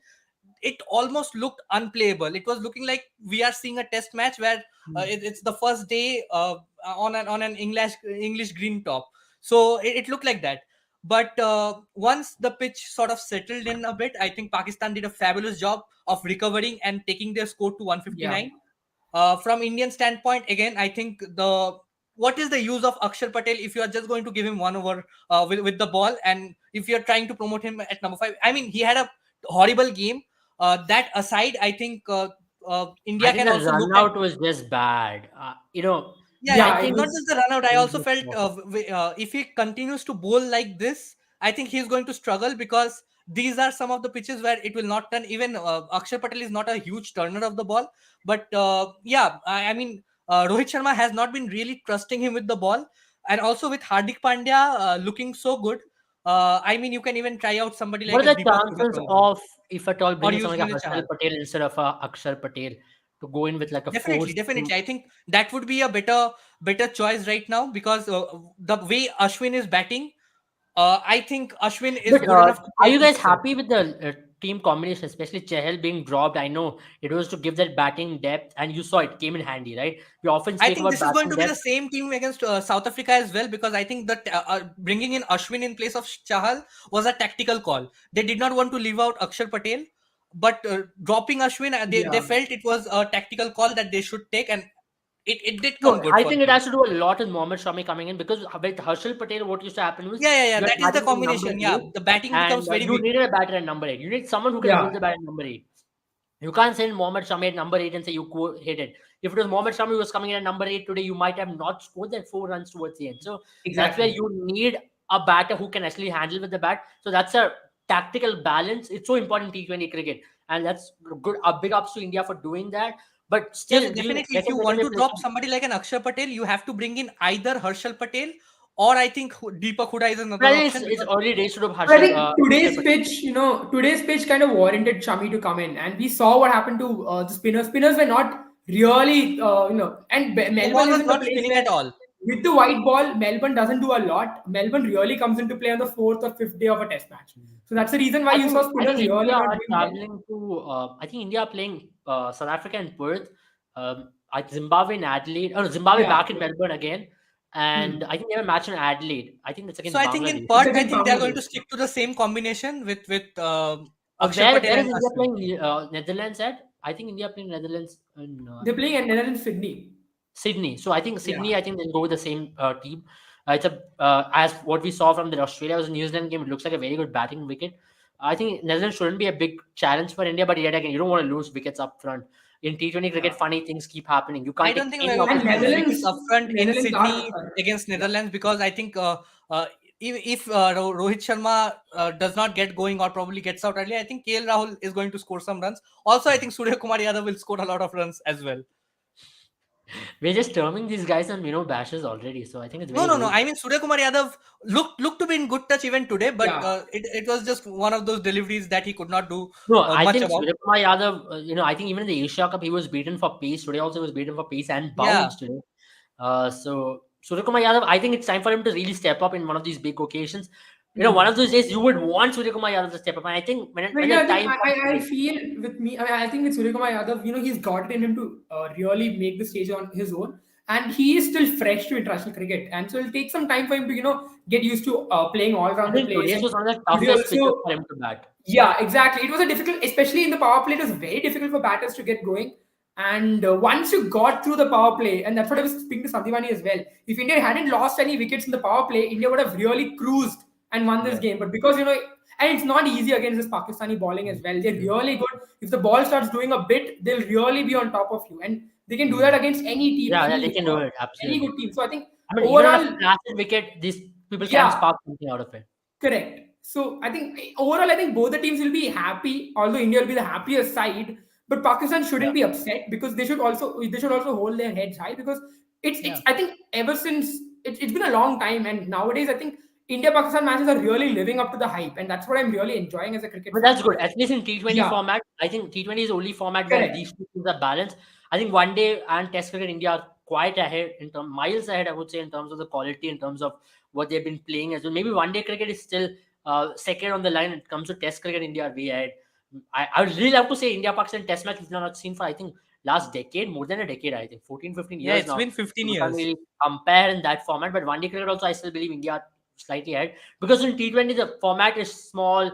It almost looked unplayable. It was looking like we are seeing a test match where it's the first day on an English green top. So it looked like that. But once the pitch sort of settled in a bit, I think Pakistan did a fabulous job of recovering and taking their score to Yeah. 159. From Indian standpoint, again, I think what is the use of Akshar Patel if you are just going to give him 1 over with the ball, and if you're trying to promote him at number 5? I mean, he had a horrible game. That aside, I think I India think can the also run look at. out was just bad. Yeah, Yeah, I it's it think not was. just the run out. I it was also just felt awful. if he continues to bowl like this, I think he's going to struggle because these are some of the pitches where it will not turn. Even Akshar Patel is not a huge turner of the ball, but yeah, I mean, Rohit Sharma has not been really trusting him with the ball, and also with Hardik Pandya looking so good. I mean, you can even try out somebody What like a are the Deepak Hooda chances probably, of, if at all, or bringing someone like Yuzvendra a Harshal Chahal. Patel instead of a Akshar Patel to go in with like a Definitely, force? definitely. I think that would be a better choice right now because the way Ashwin is batting, I think Ashwin is But good enough to are take you the guys spot. happy with the team combination, especially Chahal being dropped? I know it was to give that batting depth, and you saw it came in handy, right? We often I speak think about this is going batting to be the depth. same team against South Africa as well because I think that bringing in Ashwin in place of Chahal was a tactical call. They did not want to leave out Akshar Patel, but dropping Ashwin, they Yeah. felt it was a tactical call that they should take, and it did come No, good I for think it them. has to do a lot with Mohammad Shami coming in because with Harshal Patel, what used to happen was Yeah, yeah, yeah. you had That is the batting from number combination. Yeah, eight, the batting becomes and very you weak. needed a batter at number eight. You need someone who can hold Yeah. the bat at number eight. You can't send Mohammad Shami at number eight and say you hit it. If it was Mohammad Shami who was coming in at number eight today, you might have not scored that 4 runs towards the end. So that's where Exactly. you need a batter who can actually handle with the bat. So that's a tactical balance. It's so important in T20 cricket, and that's good. A big ups to India for doing that. But Yeah, still, do you definitely. If reckon you there's want any to place? drop somebody like an Akshar Patel, you have to bring in either Harshal Patel or I think Deepak Hooda is But another I think option it's because early days to do But I Harshal, think Akshar Patel. today's pitch kind of warranted Shami to come in, and we saw what happened to the spinners. Spinners were not really, and The Melbourne ball was isn't the not place spinning where at all. with the white ball, Melbourne doesn't do a lot. Melbourne really comes into play on the fourth or fifth day of a test match. So that's the reason why you saw I think spinners India really not are doing well. traveling to. I think India are playing South Africa in Perth. Zimbabwe in Adelaide. Oh, no, Zimbabwe Yeah. back in Melbourne again, and Hmm. I think they have a match in Adelaide. I think that's So against I think in Bangladesh. It's Perth, I against think they are going to Bangladesh. stick to the same combination with Akshar Patel Where and is India Ashwin. playing Netherlands at? I think India playing Netherlands in They're playing at Netherlands, Sydney. Sydney. So I think Yeah. Sydney. I think they'll go with the same team. It's a as what we saw from the Australia versus New Zealand game. It looks like a very good batting wicket. I think Netherlands shouldn't be a big challenge for India, but yet again, you don't want to lose wickets up front. In T20 cricket, Yeah. funny things keep happening. You I can't don't take think we're any going of to those And lose chances. wickets Netherlands, up front in Netherlands are Sydney against yeah. Netherlands, because I think if Rohit Sharma does not get going or probably gets out early, I think KL Rahul is going to score some runs. Also, I think Surya Kumar Yadav will score a lot of runs as well. We're just terming these guys on bashes already. So I think it's No, very no, no. rude. I mean, Surya Kumar Yadav looked to be in good touch even today, but Yeah. it was just one of those deliveries that he could not do No, I much think about. Surya Kumar Yadav, I think even in the Asia Cup, he was beaten for pace. Today also he was beaten for pace and Yeah, bounce today. So Surya Kumar Yadav, I think it's time for him to really step up in one of these big occasions. One of Hmm. those days you would want Surya Kumar Yadav to step up. And I think No, when the I think time comes I today, feel with me, I think with Surya Kumar Yadav, he's got it in him to really make the stage on his own. And he is still fresh to international cricket. And so it'll take some time for him to, get used to playing all I around the think place. today's And was one of the today toughest pitches also, for him to bat. yeah, exactly. It was a difficult, especially in the power play, it was very difficult for batters to get going. And once you got through the power play, and that's what I was speaking to Satyavani as well. If India hadn't lost any wickets in the power play, India would have really cruised and won this yeah. game. But because, and it's not easy against this Pakistani bowling as well. They're Mm, really good. If the ball starts doing a bit, they'll really be on top of you. And they can do that mm. against any team, Yeah, they can do it. any Absolutely. good team. So I think I mean, even on a overall, flashed wicket, these people can yeah, spark something out of it. correct. So I think overall, I think both the teams will be happy. Although India will be the happiest side, but Pakistan Yeah, shouldn't be upset because they should also hold their heads high because it's yeah. I think ever since it's been a long time and nowadays I think India Pakistan matches are really living up to the hype and that's what I'm really enjoying as a cricket But fan. that's good. At least in T20 Yeah, format, I think T20 is the only format where correct. these two things are balanced. I think one day and Test cricket India are quite ahead miles ahead, I would say, in terms of the quality, in terms of what they've been playing as well. Maybe one day cricket is still second on the line. When it comes to Test cricket, India are way ahead. I would really love to say India Pakistan Test match we've not seen for I think last decade, more than a decade. I think 14, 15 Yeah, years it's now. been 15 So we can't years. really compare in that format. But one day cricket also, I still believe India are slightly ahead because in T20 the format is small.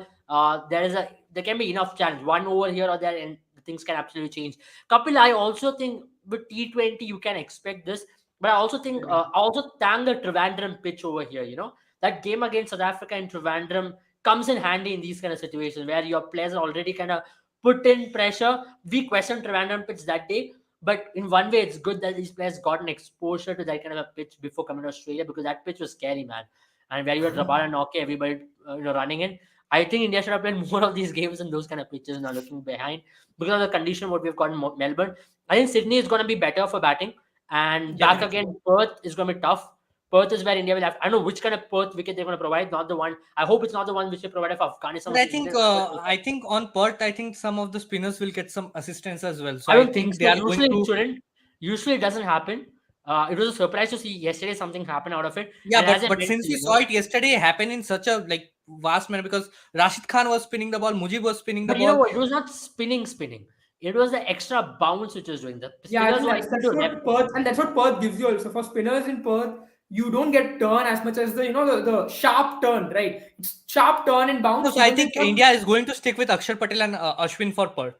There can be enough challenge. One over here or there, and things can absolutely change. Kapil, I also think with T20 you can expect this, but I also think Correct. I also thank the Trivandrum pitch over here. That game against South Africa in Trivandrum comes in handy in these kind of situations where your players are already kind of put in pressure. We questioned Trivandrum pitch that day, but in one way it's good that these players got an exposure to that kind of a pitch before coming to Australia because that pitch was scary, man. And where you had Rabada and Noke, everybody running in. I think India should have played more of these games in those kind of pitches now looking behind because of the condition what we've got in Melbourne. I think Sydney is going to be better for batting. And back Definitely. again, Perth is going to be tough. Perth is where India will have. I don't know which kind of Perth wicket they're going to provide. Not the one. I hope it's not the one which they provided for Afghanistan But I versus think England. I think on Perth, I think some of the spinners will get some assistance as well. So I I don't think think they so. are going Usually it to. shouldn't. Usually it doesn't happen. It was a surprise to see yesterday something happen out of it. Yeah, And as I but mentioned, since we saw it yesterday happen in such a like vast manner, because Rashid Khan was spinning the ball, Mujib was spinning the but you know ball. what? It was not spinning. It was the extra bounce which was doing. The Yeah, I spinners think were that's able that's to what Perth and that's what Perth gives you also. For spinners in Perth, you don't get turn as much as the sharp turn, right? It's sharp turn and No, bounce. so You I don't get think turn. India is going to stick with Akshar Patel and Ashwin for Perth,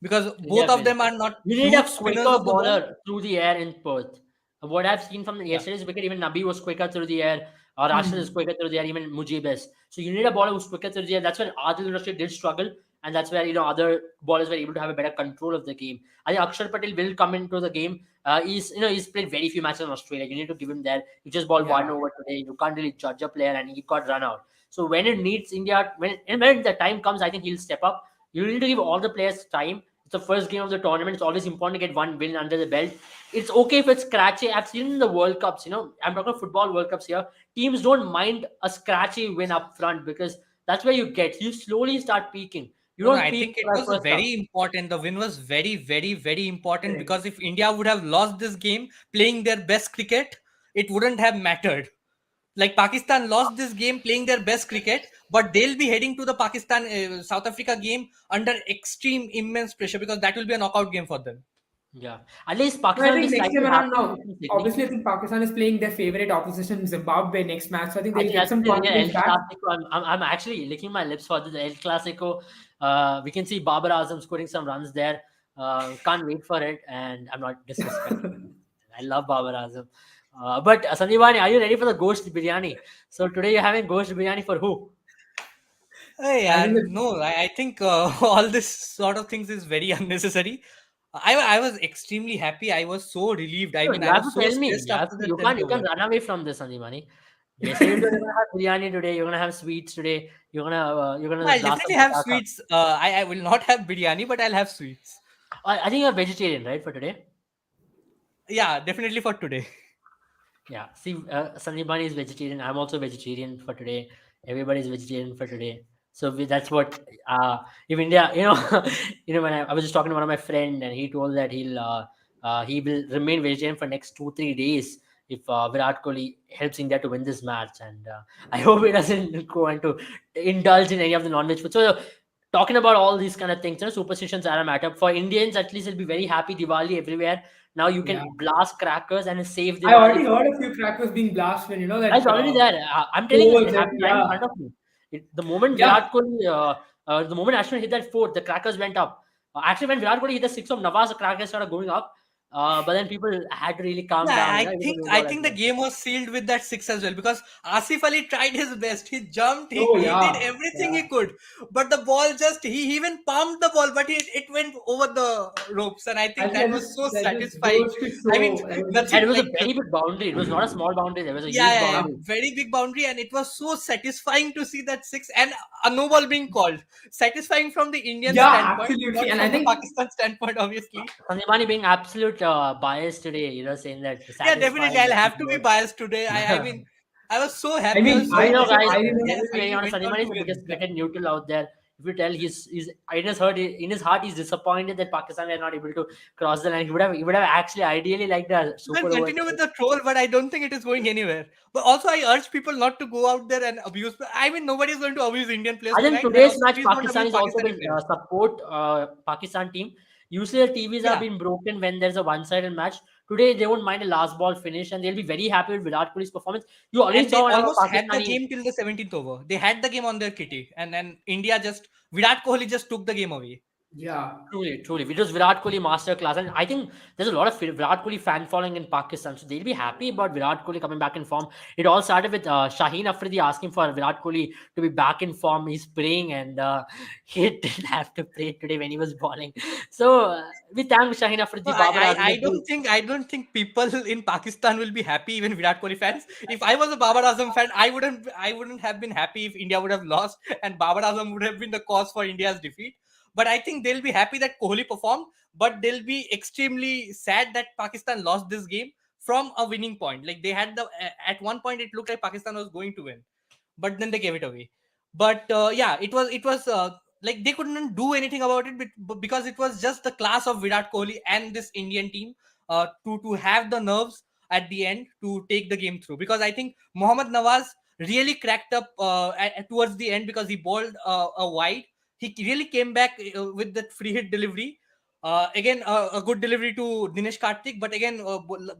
because both India of will. them are not You need huge a spinners quicker of the ball. bowler through the air in Perth. What I've seen from Yeah, yesterday's wicket, even Nabi was quicker through the air, or Rashid is Hmm. quicker through the air, even Mujib is. So you need a bowler who's quicker through the air. That's when Adil Rashid did struggle, and that's where other bowlers were able to have a better control of the game. I think Akshar Patel will come into the game. He's played very few matches in Australia. You need to give him that. He just bowled one Yeah. over today. You can't really judge a player, and he got run out. So when it needs India, when the time comes, I think he'll step up. You need to give all the players time. It's the first game of the tournament. It's always important to get one win under the belt. It's okay if it's scratchy. I've seen in the World Cups, I'm talking football World Cups here. Teams don't mind a scratchy win up front because that's where you slowly start peaking. You No, no, don't I peak think it for the was first half. very important. The win was very, very, very important Correct. because if India would have lost this game playing their best cricket, it wouldn't have mattered. Like Pakistan lost this game playing their best cricket, but they'll be heading to the Pakistan South Africa game under extreme immense pressure because that will be a knockout game for them. Yeah, at least No, I Pakistan will be think next slightly time around happy now, with Sydney. obviously, I think Pakistan is playing their favorite opposition, Zimbabwe, next match. So I think I they'll think get that's some the confidence El back. Clasico. I'm actually licking my lips for the El Clasico. We can see Babar Azam scoring some runs there. Can't wait for it, and I'm not disrespecting. I love Babar Azam. But Sandeepani, are you ready for the ghost biryani? So today you're having ghost biryani for who? Hey, I think that, no, I think all this sort of things is very unnecessary. I was extremely happy. I was so relieved. I No, mean, you I have was to so tell me. stressed You have after to. the 10th You can't over. run away from this, Sandeepani. Yesterday you're gonna have biryani today. You're gonna have sweets today. You're gonna I'll blast some definitely have pataka. sweets. I will not have biryani, but I'll have sweets. I think you're vegetarian, right, for today? Yeah, definitely for today. Yeah. See, Sandeepani is vegetarian. I'm also vegetarian for today. Everybody's vegetarian for today. So that's what. If India, when I was just talking to one of my friend, and he told that he will remain vegetarian for next 2-3 days if Virat Kohli helps India to win this match, and I hope he doesn't go and to indulge in any of the non-veg food. So talking about all these kind of things, superstitions are a matter for Indians. At least, it'll be very happy Diwali everywhere. Now you yeah. can blast crackers and save I Diwali. already heard a few crackers being blasted, It's that already there. I'm telling you, it holes, happened right in yeah. front of me. The moment Yeah, Virat Kohli, the moment Ashwin hit that fourth, the crackers went up. Actually, when Virat Kohli hit the six of Nawaz, the crackers started going up. But then people had to really calm Yeah, down. I Even think though it was I all at think the once. game was sealed with that six as well because Asif Ali tried his best. He jumped, oh he did yeah, everything yeah. he could, but the ball just he even pumped the ball, but it went over the ropes, and I I think think that was so that just satisfying. goes to I mean, show that was just And it nothing was a like very big boundary. It was not a small boundary. There was a huge yeah, boundary. very big boundary, and it was so satisfying to see that six and a no ball being called. Satisfying from the Indian yeah, standpoint, absolutely. not And I from the think Pakistan standpoint, obviously. Sandeepani being absolute biased today, saying that Yeah, definitely. satisfying I'll that have big to be word. biased today. I mean, I was so I happy. I was mean so I But relieved guys, I that remember let India me be very finally honest. went on Sandeepani to is the win. biggest cricket neutral out there. If you tell he's in his heart, he's disappointed that Pakistan were not able to cross the line. He would have actually ideally liked a You can super over. continue with the troll, but I don't think it is going anywhere. But also, I urge people not to go out there and abuse. I mean, nobody is going to abuse Indian players I think tonight, and today's also match, please don't Pakistan abuse is also Pakistani been players. support Pakistan team. Usually the TVs have Yeah, been broken when there's a one-sided match. Today they won't mind a last ball finish, and they'll be very happy with Virat Kohli's performance. You already and they saw one of almost our had the Pakistani. game till the 17th over. They had the game on their kitty, and then India just Virat Kohli just took the game away. yeah. Truly, truly. It was Virat Kohli masterclass. And I think there's a lot of Virat Kohli fan following in Pakistan. So they'll be happy about Virat Kohli coming back in form. It all started with Shaheen Afridi asking for Virat Kohli to be back in form. He's praying, and he didn't have to pray today when he was bowling. So we thank Shaheen No, Afridi, Babar Azam. I don't think people in Pakistan will be happy, even Virat Kohli fans. If I was a Babar Azam fan, I wouldn't have been happy if India would have lost and Babar Azam would have been the cause for India's defeat. But I think they'll be happy that Kohli performed, but they'll be extremely sad that Pakistan lost this game from a winning point. Like they had at one point it looked like Pakistan was going to win, but then they gave it away. But yeah, it was like they couldn't do anything about it because it was just the class of Virat Kohli and this Indian team to have the nerves at the end to take the game through. Because I think Mohammad Nawaz really cracked up towards the end because he bowled a wide. He really came back with that free hit delivery. Again, a good delivery to Dinesh Karthik, but again,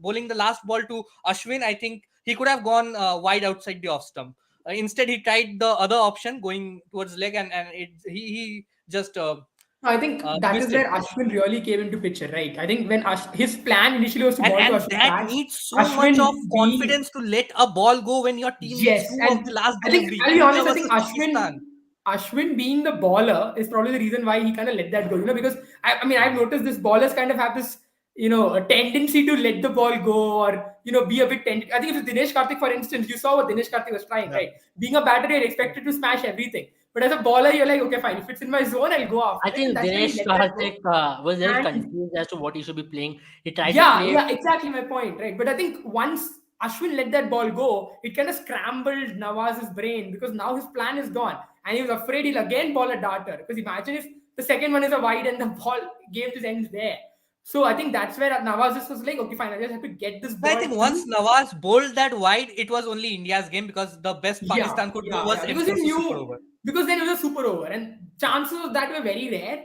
bowling the last ball to Ashwin, I think he could have gone wide outside the off stump. Instead, he tried the other option, going towards leg, and he just I think that is missed it. where Ashwin really came into picture, right? I think when his plan initially was to And ball to and Ashwin that catch, needs so much of Ashwin being confidence to let a ball go when your team needs yes, two of and the last I think delivery. I'll be India honest. I think versus Pakistan. Ashwin being the baller is probably the reason why he kind of let that go. Because I mean I've noticed this ballers kind of have this a tendency to let the ball go or be a bit tentative. I think if it's Dinesh Karthik, for instance, you saw what Dinesh Karthik was trying, Yeah. right? Being a batter, you're expected to smash everything, but as a bowler, you're like, okay, fine. If it's in my zone, I'll go I after it, and think that's why he Dinesh let that go. Karthik was a little And confused as to what he should be playing. He tried to yeah, play. yeah, exactly my point, right? But I think once Ashwin let that ball go, it kind of scrambled Nawaz's brain because now his plan is gone. And he was afraid he'll again ball a darter. Because imagine if the second one is a wide and the ball game just ends there. So I think that's where Nawaz just was like, okay, fine, I just have to get this I ball think once through. Nawaz bowled that wide, it was only India's game because the best Yeah, Pakistan could do yeah, was yeah. Because he enforce a super knew, over. because then it was a super over, and chances of that were very rare.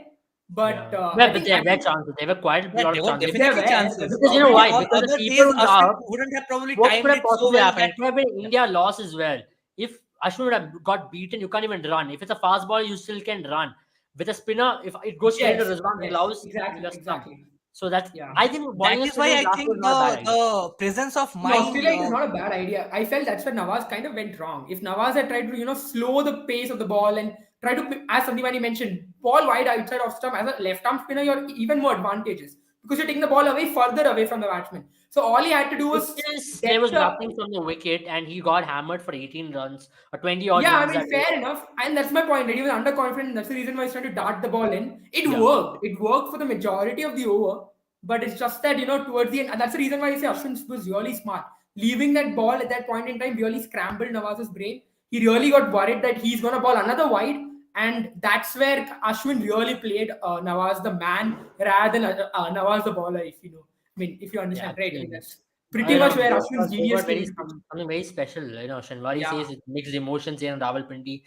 But Yeah. I Well, but think there I were think chances. There were quite a Yeah, lot there of were chances. there definitely were chances. Because you know Maybe why? on Because the other keeper days, was Ashwin up. wouldn't have probably What timed could have it so possibly well happened? that. It could have been Yeah. India lost as well. If Ashwin would have got beaten, you can't even run. If it's a fast ball, you still can run. With a spinner, if it goes straight into yes, Rizwan's yes, gloves, exactly, you're stumped. exactly. So that's, Yeah. I think That bowling a is why spinner I last was think not a bad idea. the presence of In mind. Australia, it is not a bad idea. I felt that's where Nawaz kind of went wrong. If Nawaz had tried to, slow the pace of the ball and try to, as Sandipani mentioned, ball wide outside off stump, as a left arm spinner, you're even more advantageous because you're taking the ball away further away from the batsman. So all he had to do was Because get there was the. nothing from the wicket and he got hammered for 18 runs or 20 odd Yeah, I runs mean, that day. fair enough. And that's my point. That he was underconfident. That's the reason why he's trying to dart the ball in. It Yeah. worked. It worked for the majority of the over. But it's just that, towards the end, and that's the reason why I say Ashwin was really smart. Leaving that ball at that point in time really scrambled Nawaz's brain. He really got worried that he's going to ball another wide. And that's where Ashwin really played Nawaz the man rather than Nawaz the bowler, if you know. I mean, if you Yeah, understand, right? I mean, absolutely. that's I pretty don't much know. where Ashwin's They genius got came very into picture. something very special. Shanwari Yeah. says it mixed emotions here in Rawalpindi.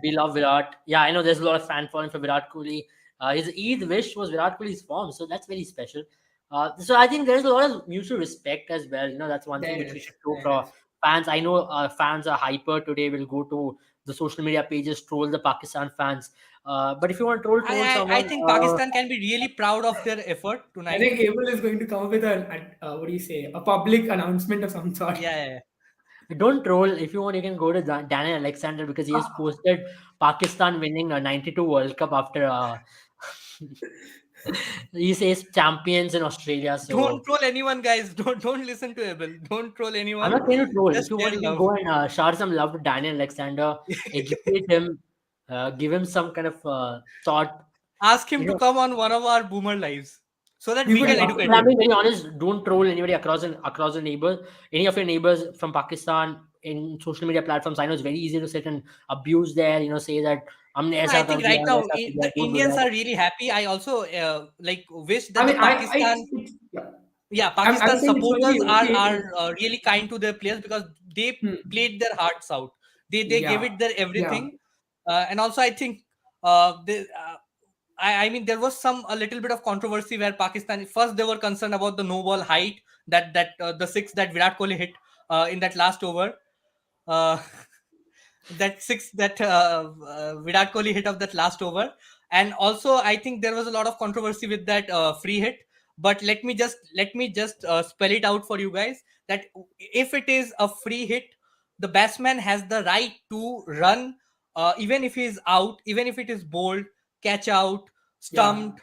We love Virat. Yeah, I know there's a lot of fan following for Virat Kohli. His Eid wish was Virat Kohli's form, so that's very special. So I think there's a lot of mutual respect as well. That's one thing There which we is. should show There for is. fans. I know fans are hyper today. Will go to the social media pages, troll the Pakistan fans. But if you want to troll I someone, think Pakistan can be really proud of their effort I tonight. think Abel is going to come up with what do you say, a public announcement of some sort. Yeah, yeah, yeah. don't troll. If you want, you can go to Daniel Alexander because he has posted Pakistan winning a 92 World Cup after he says champions in Australia. Don't So troll anyone, guys. Don't listen to Abel. Don't troll I'm anyone. not saying to troll. If Just you share want, you can love. go and shower some love to Daniel Alexander, educate him, give him some kind of thought. Ask him You to know, come on one of our boomer lives so that You we could, can Yeah. educate but I'm him. being very honest. Don't troll anybody across the neighbors. Any of your neighbors from Pakistan in social media platforms. I know it's very easy to sit and abuse there. Say that हमने No, ऐसा I कर think right दिया now वैसा कर दिया. the Don't do Indians that. are really happy. I also like wish I that the mean, Pakistan, yeah. yeah, I'm Pakistan saying it's going to supporters be are okay. really kind to their players because they Hmm. played their hearts out. They gave Yeah. it their Yeah. everything, and also I think they. I mean there was a little bit of controversy where Pakistan first they were concerned about the no ball height that the six that Virat Kohli hit in that last over. Uh, that six that Virat Kohli hit of that last over, and also I think there was a lot of controversy with that free hit. But let me just spell it out for you guys that if it is a free hit, the batsman has the right to run, even if he is out, even if it is bowled, catch out, Yeah. stumped.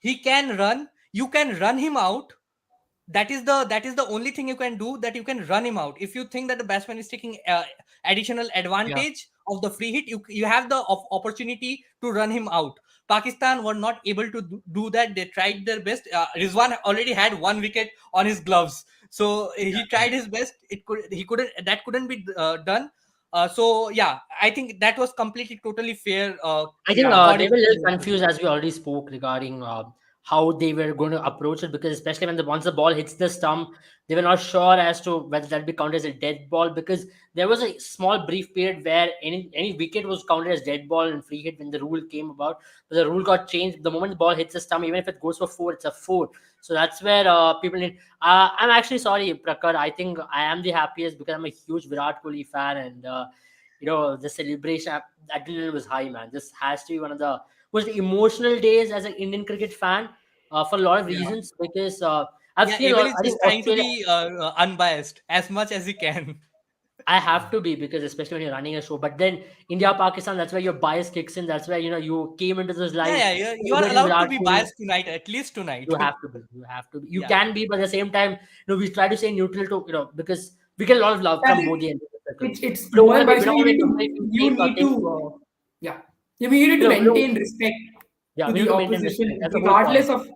He can run. You can run him out. That is the only thing you can do, that you can run him out. If you think that the batsman is taking additional Yeah. advantage of the free hit, you have the opportunity to run him out. Pakistan were not able to do that. They tried their best. Rizwan already had one wicket on his gloves, so he tried his best. He couldn't be done. So yeah, I think that was completely totally fair, I think Yeah. they according were a to little me. confused as we already spoke regarding how they were going to approach it because especially when once the ball hits the stump, they were not sure as to whether that be counted as a dead ball because there was a small brief period where any wicket was counted as dead ball and free hit when the rule came about. But the rule got changed the moment the ball hits the stump. Even if it goes for four, it's a four. So that's where people need. I'm actually sorry, Prakar. I think I am the happiest because I'm a huge Virat Kohli fan and. The celebration adrenaline was high, man. This has to be one of the most emotional days as an Indian cricket fan for a lot of Yeah. reasons because I've Yeah, seen a Abel lot. is I just think trying to Australia. be unbiased as much as he can. I have to be because especially when you're running a show. But then India, Pakistan, that's where your bias kicks in. That's where you came into this Yeah, live yeah, you are celebrating allowed to Virat be Kohli. biased tonight, at least You tonight. have to be. You have to be. You Yeah. can be, but at the same time, we try to stay neutral to because we get a lot of love I from both think the ends of the circle. it's We don't more want than to be. by We don't saying want to be somebody who you need think. to yeah. You need to We don't. maintain respect Yeah, to we need the to maintain respect. opposition That's the whole point. regardless of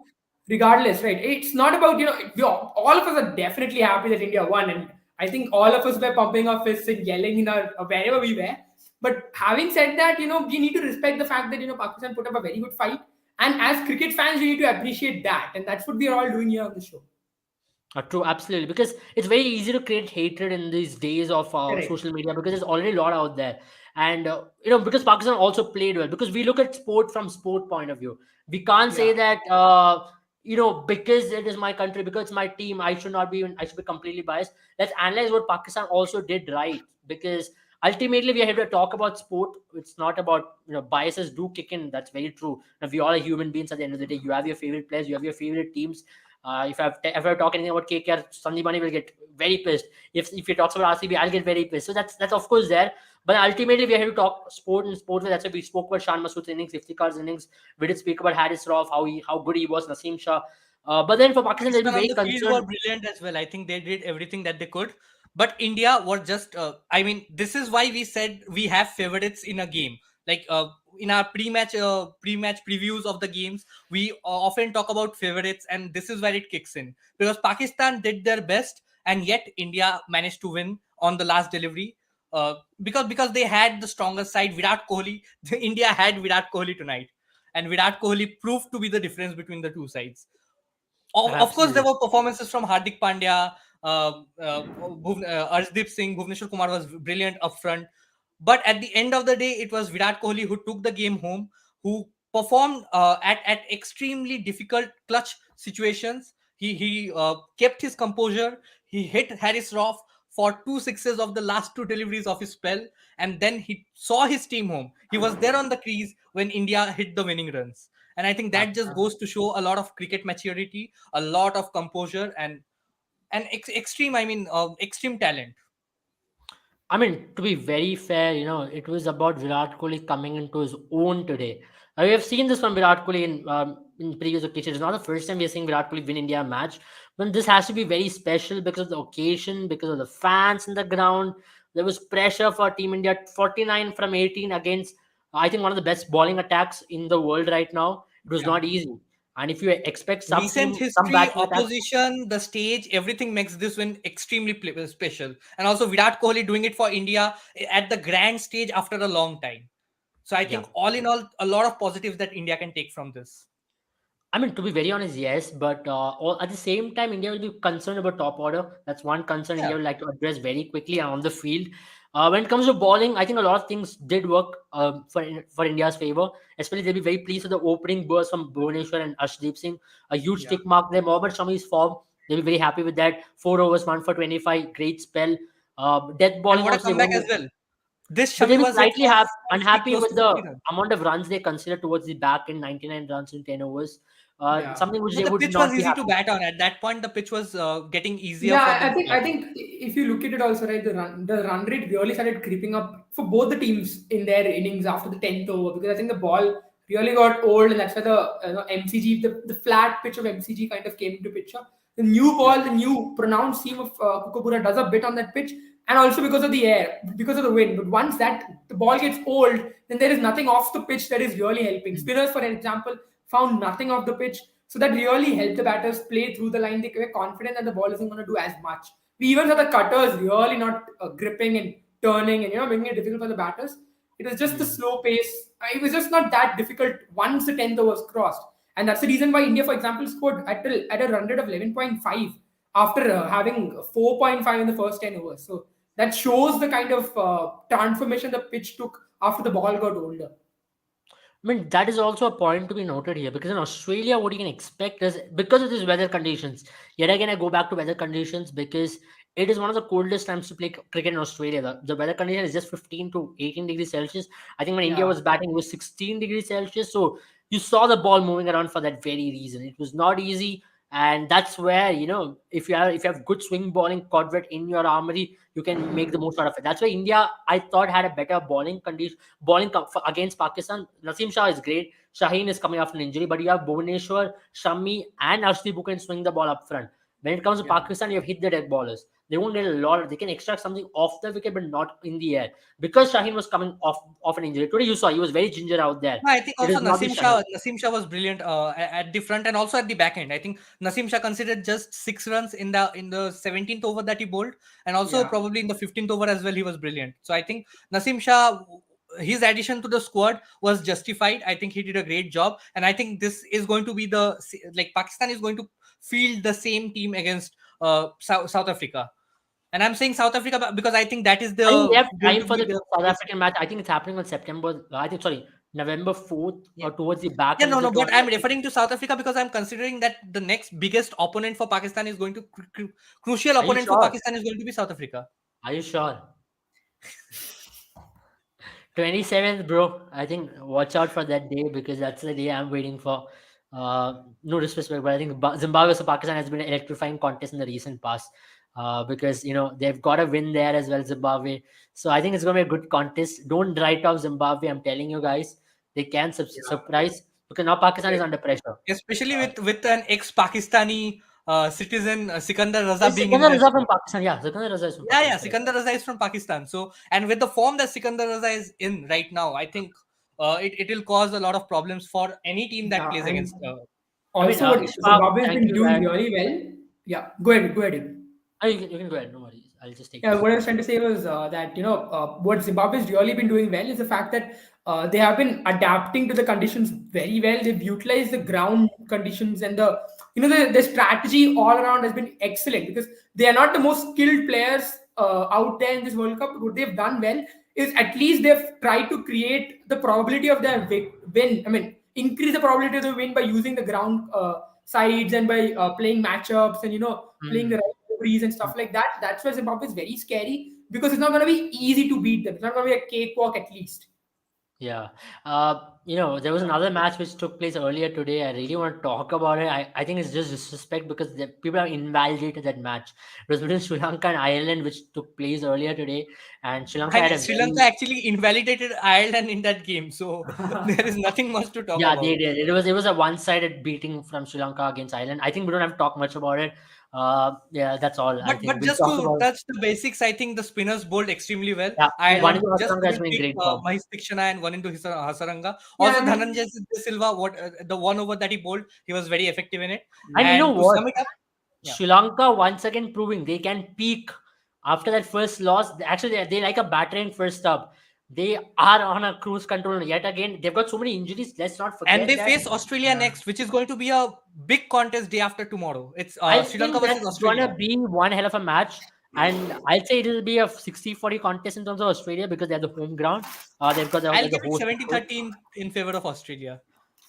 regardless, right? It's not about, all of us are definitely happy that India won, and I think all of us were pumping our fists and yelling in our wherever we were. But having said that, we need to respect the fact that Pakistan put up a very good fight, and as cricket fans, we need to appreciate that, and that's what we are all doing here on the show. True, absolutely. Because it's very easy to create hatred in these days of Correct. social media because there's already a lot out there. And, because Pakistan also played well, because we look at sport from sport point of view. We can't say Yeah. that, because it is my country, because it's my team, I should be completely biased. Let's analyze what Pakistan also did right. Because ultimately we are here to talk about sport. It's not about, biases do kick in. That's very true. Now, we all are human beings at the end of the day. You have your favorite players, you have your favorite teams. If I talk anything about KKR, Sandeep Mani will get very pissed. If he talks about RCB, I'll get very pissed. So that's of course there. But ultimately, we are here to talk sport and sport. That's why we spoke about Shan Masood's innings, Iftikhar's innings. We did speak about Haris Rauf, how good he was, Naseem Shah. But then for Pakistan, they'll be Pakistan on very the field were concerned. brilliant as well. I think they did everything that they could. But India were just, I mean, this is why we said we have favorites in a game. Like in our pre-match previews of the games, we often talk about favorites, and this is where it kicks in because Pakistan did their best, and yet India managed to win on the last delivery. Because they had the stronger side, Virat Kohli. India had Virat Kohli tonight, and Virat Kohli proved to be the difference between the two sides. Of course, there Absolutely. were performances from Hardik Pandya, Arshdeep Singh, Bhuvneshwar Kumar was brilliant up front. But at the end of the day, it was Virat Kohli who took the game home, who performed at extremely difficult clutch situations. He kept his composure. He hit Harris Rauf for two sixes of the last two deliveries of his spell, and then he saw his team home. He was there on the crease when India hit the winning runs. And I think that just goes to show a lot of cricket maturity, a lot of composure, and extreme. I mean, extreme talent. I mean, to be very fair, it was about Virat Kohli coming into his own today. We have seen this from Virat Kohli in previous occasions. It's not the first time we are seeing Virat Kohli win India match, but this has to be very special because of the occasion, because of the fans in the ground. There was pressure for Team India, 49 from 18 against, I think, one of the best bowling attacks in the world right now. It was Yeah. not easy. And if you expect Recent some history, batting attacks, opposition, the stage, everything makes this win extremely special. And also Virat Kohli doing it for India at the grand stage after a long time. So I yeah. think all in all, a lot of positives that India can take from this. I mean, to be very honest, yes, but at the same time, India will be concerned about top order. That's one concern Yeah. India would like to address very quickly and on the field. When it comes to bowling, I think a lot of things did work for India's favor. Especially, they'll be very pleased with the opening burst from Bhuvaneshwar and Arshdeep Singh. A huge Yeah. tick mark there. Mohammad Shami's form, they'll be very happy with that. 4 overs, 1 for 25, great spell. Death And bowling what a also, they comeback won. as well. This But they'll Shami be was hit slightly for pretty unhappy close with to the 50 runs. amount of runs they considered towards the back in 99 runs in 10 overs. Yeah. Something which But they the would pitch was not be easy to happy. bat on. At that point, the pitch was getting easier for Yeah, them I to think bat I on. think if you look at it also, right, the run rate really started creeping up for both the teams in their innings after the 10th over, because I think the ball really got old, and that's why the MCG, the flat pitch of MCG kind of came into picture. The new Yeah. ball, the new pronounced seam of Kukabura does a bit on that pitch, and also because of the air, because of the wind. But once that the ball gets old, then there is nothing off the pitch that is really helping. Mhm. Spinners, for example, found nothing off the pitch, so that really helped the batters play through the line. They were confident that the ball isn't going to do as much. We even saw the cutters really not gripping and turning and making it difficult for the batters. It was just the Hmm. slow pace. It was just not that difficult once the 10th over was crossed. And that's the reason why India, for example, scored at a run rate of 11.5 after having 4.5 in the first 10 overs. So that shows the kind of transformation the pitch took after the ball got older. I mean, that is also a point to be noted here because in Australia, what you can expect is because of these weather conditions. Yet again, I go back to weather conditions because it is one of the coldest times to play cricket in Australia. The weather condition is just 15 to 18 degrees Celsius. I think when India Yeah. was batting, it was 16 degrees Celsius. So you saw the ball moving around for that very reason. It was not easy. And that's where, if you have good swing bowling Codvet in your armory, you can make the most out of it. That's why India, I thought, had a better against Pakistan. Naseem Shah is great. Shaheen is coming after an injury, but you have Bhuvaneshwar, Shami, and Arshdeep who can swing the ball up front. When it comes to Yeah. Pakistan, you have hit the dead ballers. They won't get a lot. They can extract something off the wicket, but not in the air. Because Shaheen was coming off an injury. Today you saw he was very ginger out there. No, I think It also is not the Shaheen. Nasim Shah was brilliant at the front and also at the back end. I think Nasim Shah considered just 6 runs in the 17th over that he bowled, and also Yeah. probably in the 15th over as well. He was brilliant. So I think Nasim Shah, his addition to the squad was justified. I think he did a great job, and I think this is going to be like Pakistan is going to field the same team against South Africa. And I'm saying South Africa because I think that is I think they have going time to for be the the South biggest. African match. I think it's happening on September. I think sorry, November 4th Yeah. or towards the back Yeah, end no, of the no, but tournament. I'm referring to South Africa because I'm considering that the next biggest opponent for Pakistan is going to crucial Are you opponent for sure? Pakistan is going to be South Africa. Are you sure? 27th, bro. I think watch out for that day because that's the day I'm waiting for. No disrespect, but I think Zimbabwe versus Pakistan has been an electrifying contest in the recent past. Because they've got a win there as well, Zimbabwe. So I think it's gonna be a good contest. Don't write off Zimbabwe. I'm telling you guys, they can Yeah. surprise because now Pakistan is under pressure. Especially Uh, with an ex-Pakistani citizen, Sikandar Raza being in Sikandar their Raza from squad. Pakistan, yeah. Sikandar Raza is from Yeah, yeah, Pakistan, correct. Sikandar Raza is from Pakistan. So, and with the form that Sikandar Raza is in right now, I think it will cause a lot of problems for any team that Yeah. plays against. And I mean, also, what Ishfaq, Zimbabwe has thank been you, doing Dad. really well. Yeah. Go ahead. Go ahead. You can go ahead. No worries. I'll just take Yeah, this. what I was trying to say was that what Zimbabwe's really been doing well is the fact that they have been adapting to the conditions very well. They've utilized the ground conditions and the strategy all around has been excellent because they are not the most skilled players out there in this World Cup. What they've done well is at least they've tried to create the probability of their win. I mean, increase the probability of the win by using the ground sides and by playing matchups and playing the Hmm. right deliveries and stuff like that. That's why Zimbabwe is very scary because it's not going to be easy to beat them. It's not going to be a cakewalk at least. Yeah. There was another match which took place earlier today. I really want to talk about it. I think it's just disrespect because people have invalidated that match. It was between Sri Lanka and Ireland, which took place earlier today. And Sri Lanka And had a Sri Lanka very, actually invalidated Ireland in that game, so there is nothing much to talk yeah, they about. did. It was a one-sided beating from Sri Lanka against Ireland. I think we don't have to talk much about it. Yeah, that's all. I But think we'll just talk to about it. touch the basics, I think the spinners bowled extremely well. Yeah, one Ireland into just Hasaranga has couldn't been pick great form. Mahis Tikshana and one into Hasaranga. Yeah, Also, I mean, Dhananjay De Silva, the one over that he bowled, he was very effective in it. And you know And to what? sum it up, yeah. Sri Lanka once again proving they can peak after that first loss. Actually, they like a batter in first up. They are on a cruise control yet again. They've got so many injuries. Let's not And forget they that. face Australia yeah. next, which is going to be a big contest day after tomorrow. It's I Sri Lanka think versus that's gonna Australia. be one hell of a match. And I'd say it'll be a 60-40 contest in terms of Australia because they're the home ground. They've got I'll the give it host. 70-30 in favor of Australia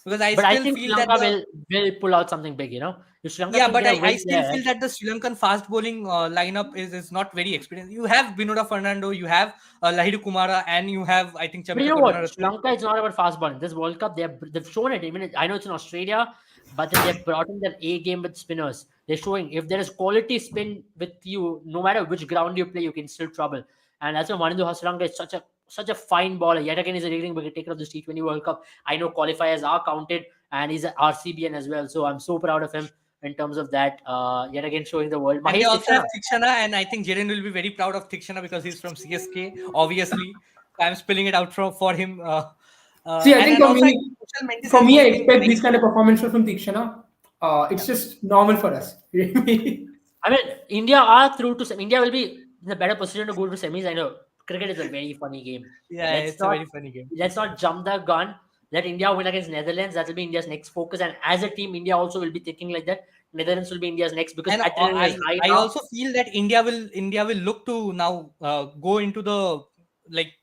because I But I still think Sri feel that Lanka will pull out something big, If Sri Lanka yeah, can but get a I win still there. feel that the Sri Lankan fast bowling lineup is not very experienced. You have Binoda Fernando, you have Lahiru Kumara, and you have I think But you Chamita know what? Sri Karunaratne. Lanka is not about fast bowling. This World Cup, they've shown it. Even I know it's in Australia, but then they've brought in their A game with spinners. They're showing if there is quality spin with you, no matter which ground you play, you can still trouble. And that's why Manindu Hasaranga is such a fine bowler. Yet again, he's a leading wicket taker of this T20 World Cup. I know qualifiers are counted, and he's an RCBN as well. So I'm so proud of him in terms of that. Yet again, showing the world. And they Mahesh also Tikshana. have Tikshana, and I think Jaden will be very proud of Tikshana because he's from CSK, obviously. So I'm spilling it out for him. See, I think And also, I think Kushal Mendis for has me, I been expect very these kind of performances from Tikshana. It's yeah. just normal for us. I mean, India are through to India will be in a better position to go to semis. I know cricket is a very funny game. Yeah, Let's it's a not very funny game. let's not jump the gun. Let India win against Netherlands. That will be India's next focus. And as a team, India also will be thinking like that. Netherlands will be India's next because And adrenaline is high I now. also feel that India will look to now go into the like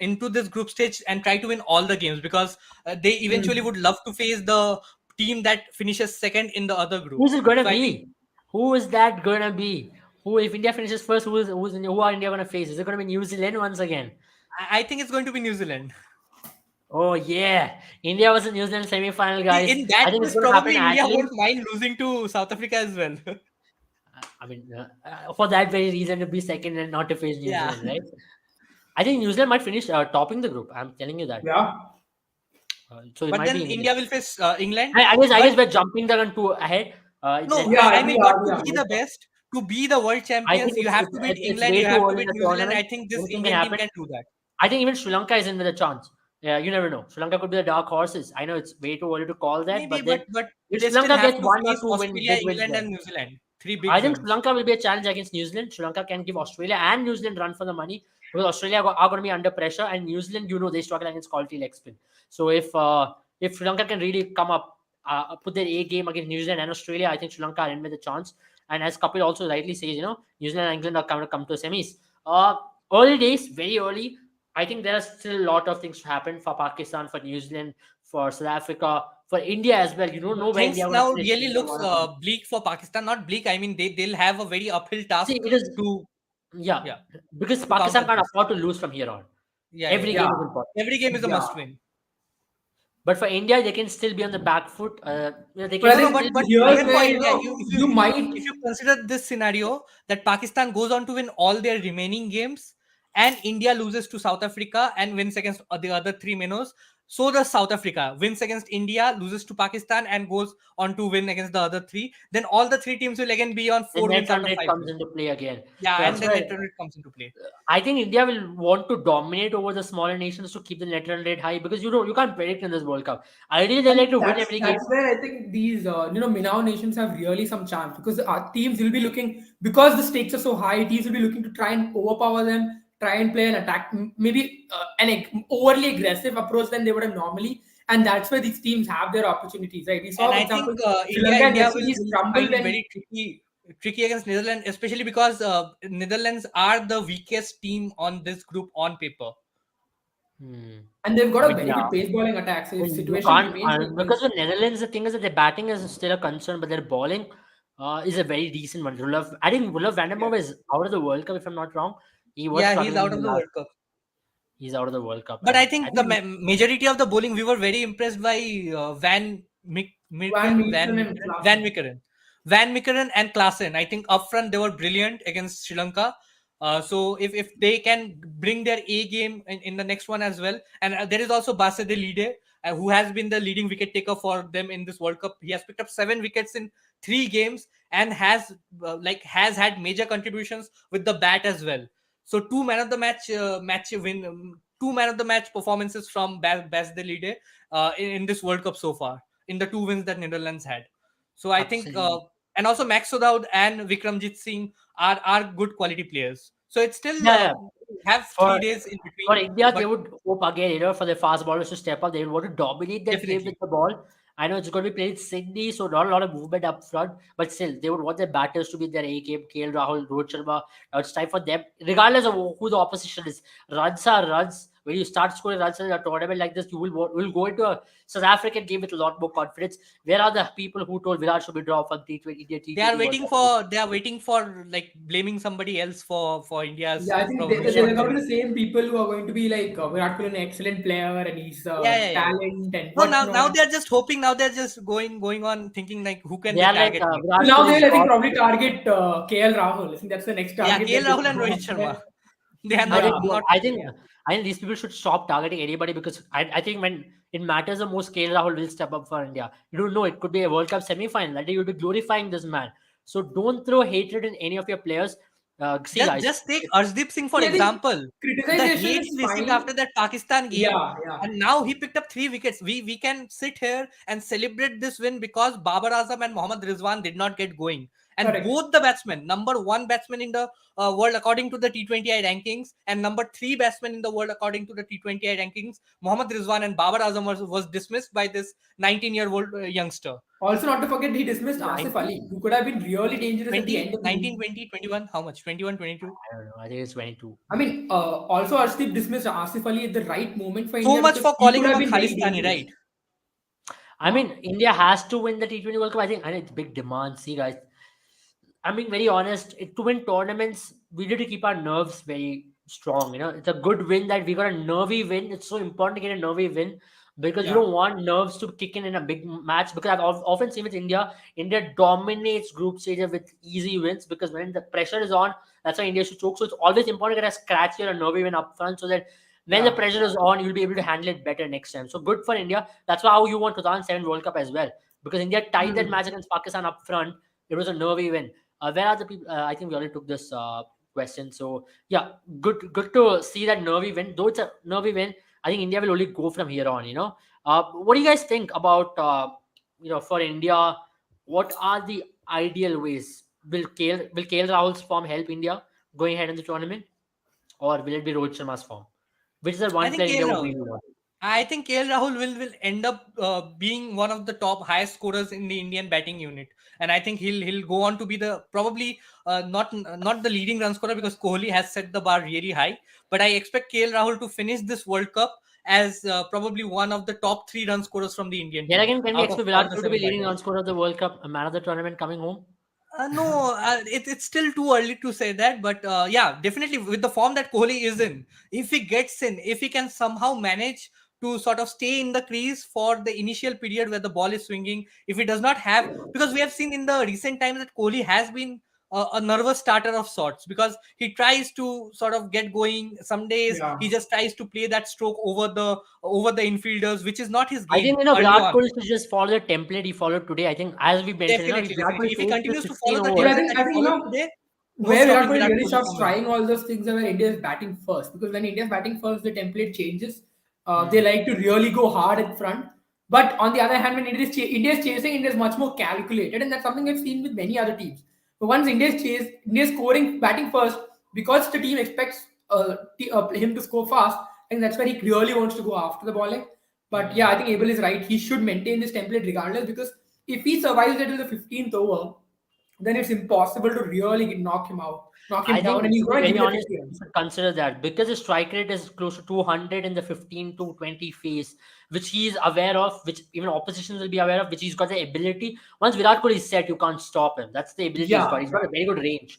into this group stage and try to win all the games because they eventually would love to face the team that finishes second in the other group. Who's it gonna So I think be? Who is that gonna be? Who if India finishes first? Who are India gonna face? Is it gonna be New Zealand once again? I think it's going to be New Zealand. Oh yeah, India versus New Zealand semi-final, guys. In that I think it's case, gonna happen probably in India Adelaide. won't mind losing to South Africa as well. I mean, for that very reason, to be second and not to face New Yeah. Zealand, right? I think New Zealand might finish topping the group. I'm telling you that. Yeah. So it But might then be England. India will face England. I guess But we're jumping the gun too ahead. No, Yeah, I mean, we but are, we to are. be the best, to be the world I think champions, you have to beat it's England, way you too have to early in beat the New Zealand. I tournament. think this Anything can Indian team happen. can do that. I think even Sri Lanka is in with a chance. Yeah, you never know. Sri Lanka could be the dark horses. I know it's way too early to call that, Maybe, but then but if they Sri still Lanka have gets to one or face two Australia, big wins, England, then and New Zealand. Three I big think Sri guns. Lanka will be a challenge against New Zealand. Sri Lanka can give Australia and New Zealand run for the money because Australia are going to be under pressure, and New Zealand, they struggle against quality leg spin. So if Sri Lanka can really come up, put their A game against New Zealand and Australia, I think Sri Lanka are in with a chance. And as Kapil also rightly says, New Zealand and England are going to come to semis. Early days, very early. I think there are still a lot of things to happen for Pakistan, for New Zealand, for South Africa, for India as well. You don't know where Things India are going to now finish. really looks bleak for Pakistan. Not bleak. I mean, they'll have a very uphill task See, it is to yeah, yeah because to counter Pakistan can't this. afford to lose from here on. Yeah, yeah, Every yeah. game Yeah, is important. Every game is a yeah. must win. But for India, they can still be on the back foot. They But can I No, no, think still but be here's even playing. for where, India, you might. if you consider this scenario that Pakistan goes on to win all their remaining games and India loses to South Africa and wins against the other three minnows, so does South Africa wins against India, loses to Pakistan, and goes on to win against the other three. Then all the three teams will again be on The four net wins out run of rate five comes wins. into play again. Yeah, So and that's then why net rate comes into play. I think India will want to dominate over the smaller nations to keep the net run rate high because you can't predict in this World Cup. Ideally, they And like to win that's every game. that's where I think these Minnow nations have really some chance because our teams will be looking because the stakes are so high. Teams will be looking to try and overpower them, try and play an attack, maybe overly aggressive approach than they would have normally, and that's where these teams have their opportunities. Right? We saw, And for I think example, Sri Lanka and India West Indies will crumble find it when very tricky against Netherlands, especially because Netherlands are the weakest team on this group on paper. Hmm. and they've got a But very yeah, good pace bowling attack. So I if mean, you situation can't remains like because this, with Netherlands, the thing is that their batting is still a concern, but their bowling is a very decent one. I think Roloff yeah. Vandermeer is out of the World Cup if I'm not wrong. He was Yeah, he's struggling in out the of the last. World Cup. He's out of the World Cup, But I and I think the think majority of the bowling, we were very impressed by Van Meeken and Van Klaassen. Meekeren. Van Meekeren and Klaassen. I think up front they were brilliant against Sri Lanka. So if they can bring their A game in the next one as well, and there is also Base de Lide, who has been the leading wicket taker for them in this World Cup. He has picked up 7 wickets in 3 games and has had major contributions with the bat as well. So two man of the match win, two man of the match performances from Bas de Lide in this World Cup so far in the 2 wins that Netherlands had. So I think absolutely. and also Max Sodaud and Vikramjit Singh are good quality players. So it's still Yeah, yeah. have For 3 days in for between, India, they but would hope again, for the fast bowlers to step up. They would want to dominate that game with definitely. the ball. I know it's going to be played in Sydney, so not a lot of movement up front, but still, they would want their batters to be in their A game. KL Rahul, Rohit Sharma. Now it's time for them, regardless of who the opposition is. Runs are runs. When you start scoring runs in a tournament like this, you will go into a South African game with a lot more confidence. Where are the people who told Virat should withdraw from T20 India T20 World Cup? They are waiting for like blaming somebody else for India's Yeah, I think they're going to shortcomings. be the same people who are going to be like Virat Kohli, an excellent player, and he's Yeah, yeah, yeah. talent and No, now whatnot. they're just hoping. Now they're just going on thinking like who can They they are like target next? So Virat now Kohli's they'll, I think, God. probably target KL Rahul. I think that's the next Yeah, target that KL they Rahul will and go Rohit Sharma. after. They are I not Yeah, think not. I think Yeah, I think these people should stop targeting anybody because I think when it matters the most, KL Rahul will step up for India. You don't know, it could be a World Cup semi-final. That day you'll be glorifying this man. So don't throw hatred in any of your players. See, guys, just take Arshdeep Singh for see, I think example. The criticization hate is he received fine. after that Pakistan game, Yeah, yeah, and now he picked up 3 wickets. We can sit here and celebrate this win because Babar Azam and Mohammad Rizwan did not get going. And correct. both the batsmen, number one batsman in the world according to the T20I rankings, and number three batsman in the world according to the T20I rankings, Mohammad Rizwan and Babar Azam was dismissed by this 19-year-old youngster. Also, not to forget, he dismissed Asif 19, Ali, who could have been really dangerous at the 20, end of the 19, innings. 20, 21, how much? 21, 22. I don't know. I think it's 22. I mean, also Arshdeep dismissed Asif Ali at the right moment for So India much because for he calling could him have a been very Khalistani, right? dangerous. I Huh? mean, India has to win the T20 World Cup. I think it's big demand. See, guys, I'm being very honest. To win tournaments, we need to keep our nerves very strong. It's a good win that we got a nervy win. It's so important to get a nervy win because you Yeah. don't want nerves to kick in a big match. Because I've often seen with India, India dominates group stages with easy wins because when the pressure is on, that's why India should choke. So it's always important to get a scratchy or a nervy win up front so that when the Yeah. pressure is on, you'll be able to handle it better next time. So good for India. That's how you won 2007 World Cup as well. because India tied that Hmm. match against Pakistan up front. It was a nervy win. Where are the people? I think we already took this question. So yeah, good to see that nervy win. Though it's a nervy win, I think India will only go from here on. What do you guys think about for India? What are the ideal ways? Will KL Rahul's form help India going ahead in the tournament, or will it be Rohit Sharma's form? Which is the I one think player India KL would Rahul. really love? I think KL Rahul will end up being one of the top highest scorers in the Indian batting unit, and I think he'll go on to be the probably not the leading run scorer because Kohli has set the bar really high. But I expect KL Rahul to finish this World Cup as probably one of the top three run scorers from the Indian Yet team again, can we out of expect all Virat the Kohli to be seven leading run batters. scorer of the World Cup, a man of the tournament coming home? No, it's still too early to say that, but yeah, definitely with the form that Kohli is in, if he can somehow manage to sort of stay in the crease for the initial period where the ball is swinging, if he does not have, because we have seen in the recent times that Kohli has been a nervous starter of sorts because he tries to sort of get going. Some days Yeah. he just tries to play that stroke over the infielders, which is not his I think game early Virat on. Kohli should just follow the template he followed today. I think as we mentioned, Definitely, if Virat definitely. Kohli If he takes the continues to 16 follow the But overs, template that I he think followed today, no where Virat stopping Kohli Virat really Kohli starts from winning. trying all those things are when India is batting first. Because when India is batting first, the template changes. They Hmm. like to really go hard in front. But on the other hand, when India is chasing, India is much more calculated, and that's something I've seen with many other teams. But once India is scoring, batting first, because the team expects him to score fast, and that's where he really wants to go after the bowling. But yeah, Hmm. I think Abel is right. He should maintain this template regardless because if he survives it till the 15th over, then it's impossible to really knock I him think down, and he's to be going to give very you the honest, 50 you runs. should consider that because his strike rate is close to 200 in the 15 to 20 phase, which he is aware of, which even oppositions will be aware of, which he's got the ability. Once Virat Kohli is set, you can't stop him. That's the ability he's got. Yeah, He's got a very good range.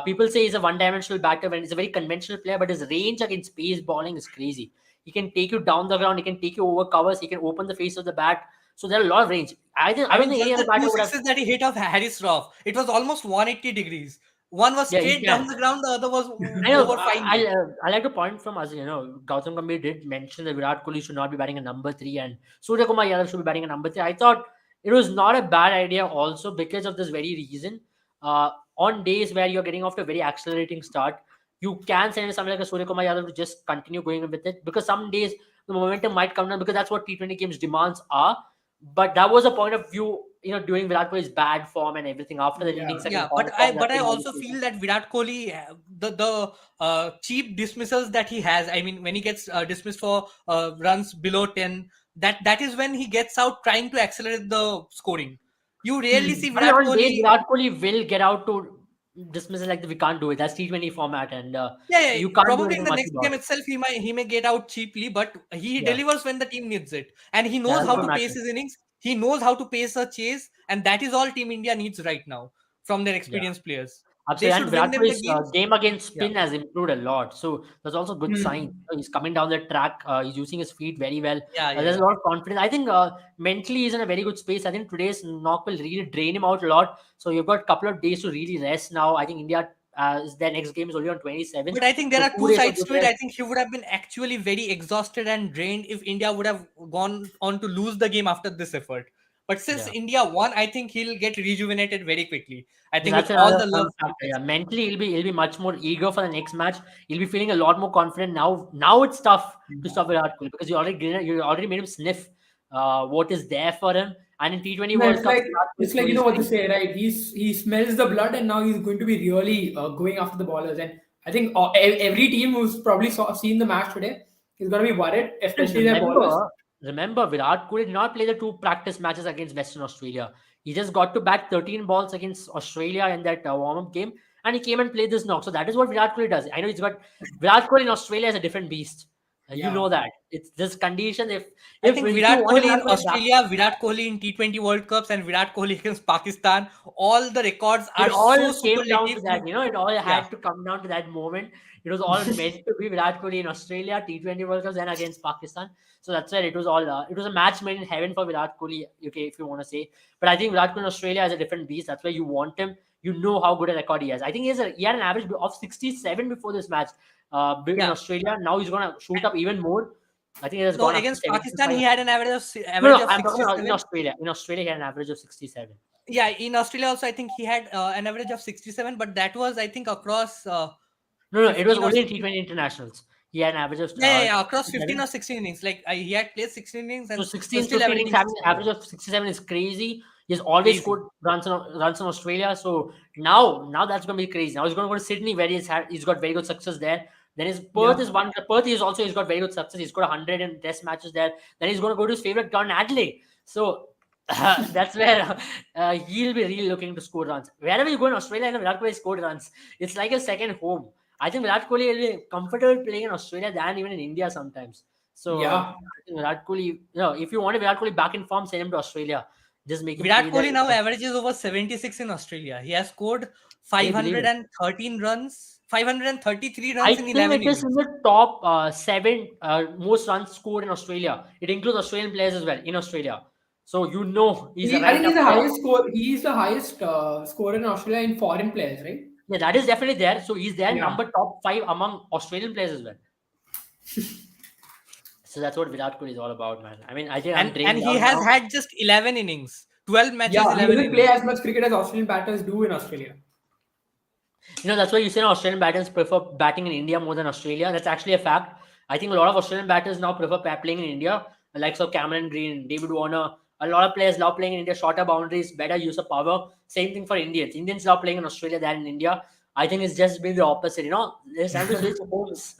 People say he's a one-dimensional batter when he's a very conventional player, but his range against pace bowling is crazy. He can take you down the ground. He can take you over covers. He can open the face of the bat. So there are a lot of range. I I don't mean, think any just other the batter two would have. sixes that he hit off Harris Roth, it was almost 180 degrees. One was Yeah, he straight down can. the ground, the other was I know. over fine leg. I like to point from us. Gautam Gambhir did mention that Virat Kohli should not be batting a number three and Surya Kumar Yadav should be batting a number three. I thought it was not a bad idea also because of this very reason. On days where you're getting off to a very accelerating start, you can send something like a Surya Kumar Yadav to just continue going with it because some days the momentum might come down because that's what T20 games demands are. But that was a point of view, during Virat Kohli's bad form and everything after the yeah. innings against Yeah, Hong Kong. but That's I when he also came feel back. that Virat Kohli, the cheap dismissals that he has. I mean, when he gets dismissed for runs below 10, that is when he gets out trying to accelerate the scoring. You rarely Hmm. see I mean, Virat on days Kohli. Virat Kohli will get out to dismiss it like we can't do it. That's T20 format, and Yeah, you yeah, can't do probably in anything the much next about game it. itself he may get out cheaply, but he Yeah, delivers when the team needs it, and he yeah, knows that's how what to pace matters. his innings. He knows how to pace a chase, and that is all Team India needs right now from their Yeah. experienced players. They Absolutely. should And win Virat them the Kohli's games. game against Yeah, spin has improved a lot. So there's also good signs. Hmm. He's coming down the track. He's using his feet very well. yeah, yeah, There's a yeah. lot of confidence. I think mentally he's in a very good space. I think today's knock will really drain him out a lot. So you've got a couple of days to really rest now. I think India is their next game is only on 27th. But I think there So are 2 two days of sides good to it. rest. I think he would have been actually very exhausted and drained if India would have gone on to lose the game after this effort. But since Yeah. India won, I think he'll get rejuvenated very quickly. I So think with that's all another the fun love from factor. fans. Yeah, mentally he'll be much more eager for the next match. He'll be feeling a lot more confident now. Now it's tough to stop Virat Kohli because you already made him sniff what is there for him. And in T20 No, World Cup, Virat Kohli it's like showed you his know what to face. say, right? He smells the blood, and now he's going to be really going after the ballers. And I think every team who's probably seen the match today is going to be worried, And especially their ballers. remember, Virat Kohli did not play the two practice matches against Western Australia. He just got to bat 13 balls against Australia in that warm-up game, and he came and played this knock. So that is what Virat Kohli does. I know he's got Virat Kohli in Australia is a different beast. You Yeah. know that it's this condition. I If think you Virat want Kohli Virat in Kohli back, Australia, Virat Kohli in T20 World Cups, and Virat Kohli against Pakistan, all the records it are all so came down superlative. to that. It all Yeah, had to come down to that moment. It was all meant to be Virat Kohli in Australia, T20 World Cups, and against Pakistan. So that's where it was all. It was a match made in heaven for Virat Kohli, okay, if you want to say. But I think Virat Kohli in Australia is a different beast. That's where you want him. You know how good a record he has. I think he had an average of 67 before this match in yeah. Australia. Now he's going to shoot up even more. I think it has No, gone up to against Pakistan, 75. he had an No, average no, of I'm talking about in 67. Australia. In Australia, he had an average of 67. Yeah, in Australia also, I think he had an average of 67, but that was, I think, across No, no, it was 15 or only in 16. T20 internationals. He had an average of Yeah, across 15 67. or 16 innings. Like he had played 16 innings So and was 16, still 15 innings averaging having an 67. average of 67 is crazy. He's always Crazy. scored runs in Australia. So now that's going to be crazy. Now he's going to go to Sydney where he's got very good success there. Then his Perth Yeah. is one. Perth is also he's got very good success. He's got 100 in test matches there. Then he's going to go to his favorite ground, Adelaide. So that's where he'll be really looking to score runs. Wherever you go in Australia, and Virat Kohli scored runs. It's like a second home. I think Virat Kohli will be comfortable playing in Australia than even in India sometimes. So Yeah. I think Virat Kohli, if you want Virat Kohli back in form, send him to Australia. Just make him play Virat there. Kohli now averages over 76 in Australia. He has scored Can you believe it? 513 runs, 533 I runs in think 11 it is in innings. the top seven most runs scored in Australia. It includes Australian players as well in Australia. So he's I right think up he's the there. highest score. He's the highest scorer in Australia in foreign players, right? Yeah, that is definitely there. So he's there, Yeah. number top five among Australian players as well. So that's what Virat Kohli is all about, man. I mean, I think I'm And drained he down has now. had just 11 innings, 12 matches, Yeah, he 11 doesn't play innings. as much cricket as Australian batters do in Australia. That's why you say Australian batters prefer batting in India more than Australia. That's actually a fact. I think a lot of Australian batters now prefer playing in India, the likes of Cameron Green, David Warner. A lot of players love playing in India, shorter boundaries, better use of power. Same thing for Indians. Indians love playing in Australia than in India. I think it's just been the opposite. There's time to switch homes.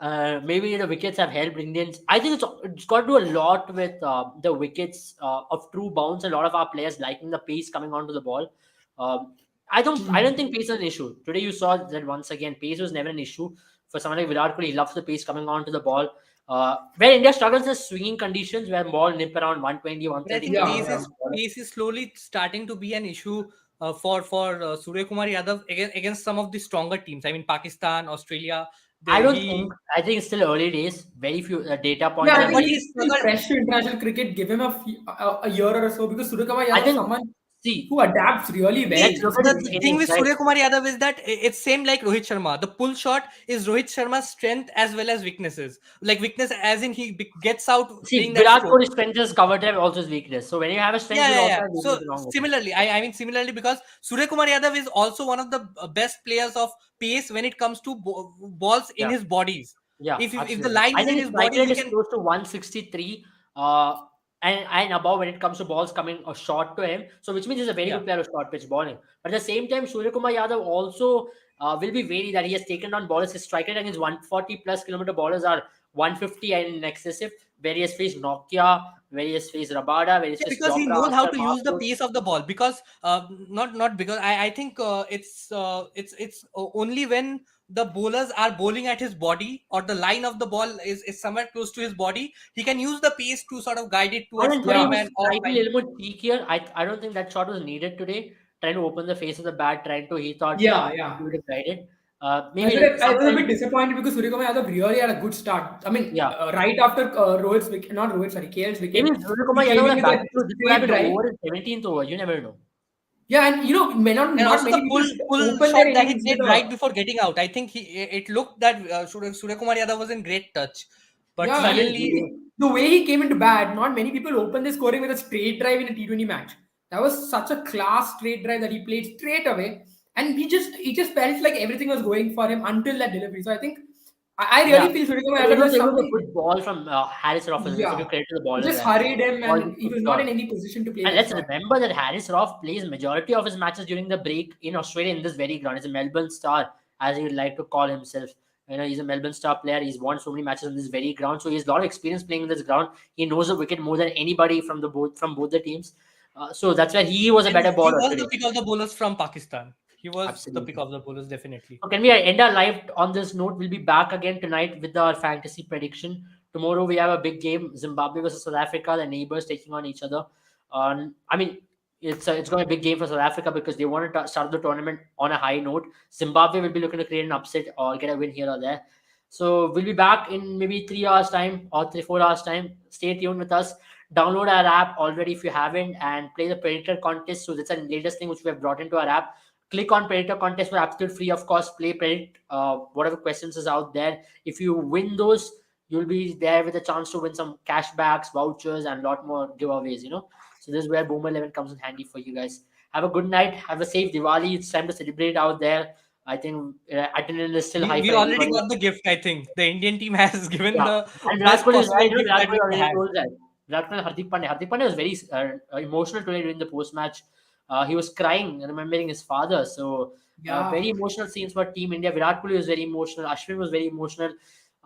Uh, maybe the wickets have helped Indians. I think it's got to do a lot with the wickets of true bounce. A lot of our players liking the pace coming onto the ball. Um, I don't think pace is an issue. Today you saw that once again, pace was never an issue for someone like Virat Kohli. He loves the pace coming onto the ball. Where India struggles is swinging conditions where ball nip around 120, But I 130 think Yeah, kilometers yeah. on the ball. pace is slowly starting to be an issue for Surya Kumar Yadav against some of the stronger teams. I mean, Pakistan, Australia. I don't think. He I think it's still early days. Very few data Yeah, points I are think but there. he he's still struggled. fresh to international cricket. Give him a year or so because Suryakumar I Yadav is think. someone See, who adapts really well let's See, to look at the his the game. thing innings, with right? Surya Kumar Yadav is that it's same like Rohit Sharma. The pull shot is Rohit Sharma's strength as well as weaknesses. Like weakness as in he gets out See, playing that Virat stroke. Kohli's strength is covered up, also his weakness. So when you have a strength, you'll also Yeah. have So weakness along with it. similarly, I mean similarly because Surya Kumar Yadav is also one of the best players of pace when it comes to balls in Yeah, his bodies. yeah, If the absolutely. line I is in think his his strike body, rate he is can. close to 163, and above when it comes to balls coming short to him. So which means he's a very Yeah. good player of short pitch bowling. But at the same time, Surya Kumar Yadav also will be wary that he has taken down ballers. His strike rate against 140 plus kilometer ballers are 150 and in excessive. Where he has faced Nokia, where he has faced Rabada, where he has Yeah, faced because he Chopra, knows how Akhtar, to use the Mahathir. pace of the ball. Because not because I think it's only when the bowlers are bowling at his body or the line of the ball is somewhere close to his body, he can use the pace to sort of guide it I towards mean, today home Yeah. was and off slightly a line. little more cheekier. I don't think that shot was needed today. Trying to open the face of the bat, he thought Yeah, he yeah. would have guided. I Maybe was a bit sometimes, disappointed because Suryakumar Yadav really had a good start. I mean, yeah. right after Rohit's wicket, not Rohit, sorry, KL's Maybe wicket, Surya he Kumar Yadav came would in have with a batted through. This would have straight been drive. over in 17th over. You never know. Yeah, and And not also many the people pull open their shot that he innings did with a. right before getting out. I think it looked that Surya Kumar Yadav was in great touch, but Yeah, suddenly. the way he came into bat, not many people open their scoring with a straight drive in a T20 match. That was such a class straight drive that he played straight away, and he just felt like everything was going for him until that delivery. So I think I Yeah. really feel Suryakumar But Yadav is it was a somebody. good ball from Harris Roff as well. Let's give Yeah, credit to the he bowler just there. hurried him, Ball and just he put was not short. in any position to play And that let's shot. remember that Harris Roff plays majority of his matches during the break in Australia in this very ground. He's a Melbourne star, as he would like to call himself. He's a Melbourne star player. He's won so many matches on this very ground, so he has a lot of experience playing in this ground. He knows the wicket more than anybody from both the teams. So that's why he was a And better he bowler was the today. pick of the bowlers from Pakistan. He was the pick Absolutely. of the bowlers, definitely. So can we end our live on this note? We'll be back again tonight with our fantasy prediction. Tomorrow we have a big game: Zimbabwe versus South Africa, the neighbors taking on each other. I mean, it's going to be a big game for South Africa because they want to start the tournament on a high note. Zimbabwe will be looking to create an upset or get a win here or there. So we'll be back in maybe 3 hours time or 4 hours time. Stay tuned with us. Download our app already if you haven't, and play the predictor contest. So that's the latest thing which we have brought into our app. Click on Predator contest for absolute free of cost. Play Predator, whatever questions is out there. If you win those, you'll be there with a chance to win some cashbacks, vouchers, and a lot more giveaways. So this is where Boomer 11 comes in handy for you guys. Have a good night. Have a safe Diwali. It's time to celebrate out there. I think attendance is still high We for already everybody. got the gift. I think the Indian team has given Yeah, the and Virat best Kohli is possible right. gift Virat that Kohli we could already have. told that. Virat Kohli, Hardik Pandya. Hardik Pandya was very emotional today during the post match. He was crying, remembering his father. So Yeah. very emotional scenes for Team India. Virat Kohli was very emotional. Ashwin was very emotional.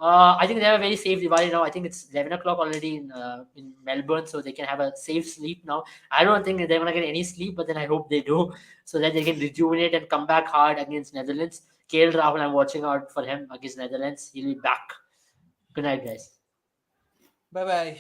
I think they have a very safe Diwali now. I think it's 11 o'clock already in Melbourne, so they can have a safe sleep now. I don't think they're gonna get any sleep, but then I hope they do, so that they can rejuvenate and come back hard against Netherlands. KL Rahul, I'm watching out for him against Netherlands. He'll be back. Good night, guys. Bye bye.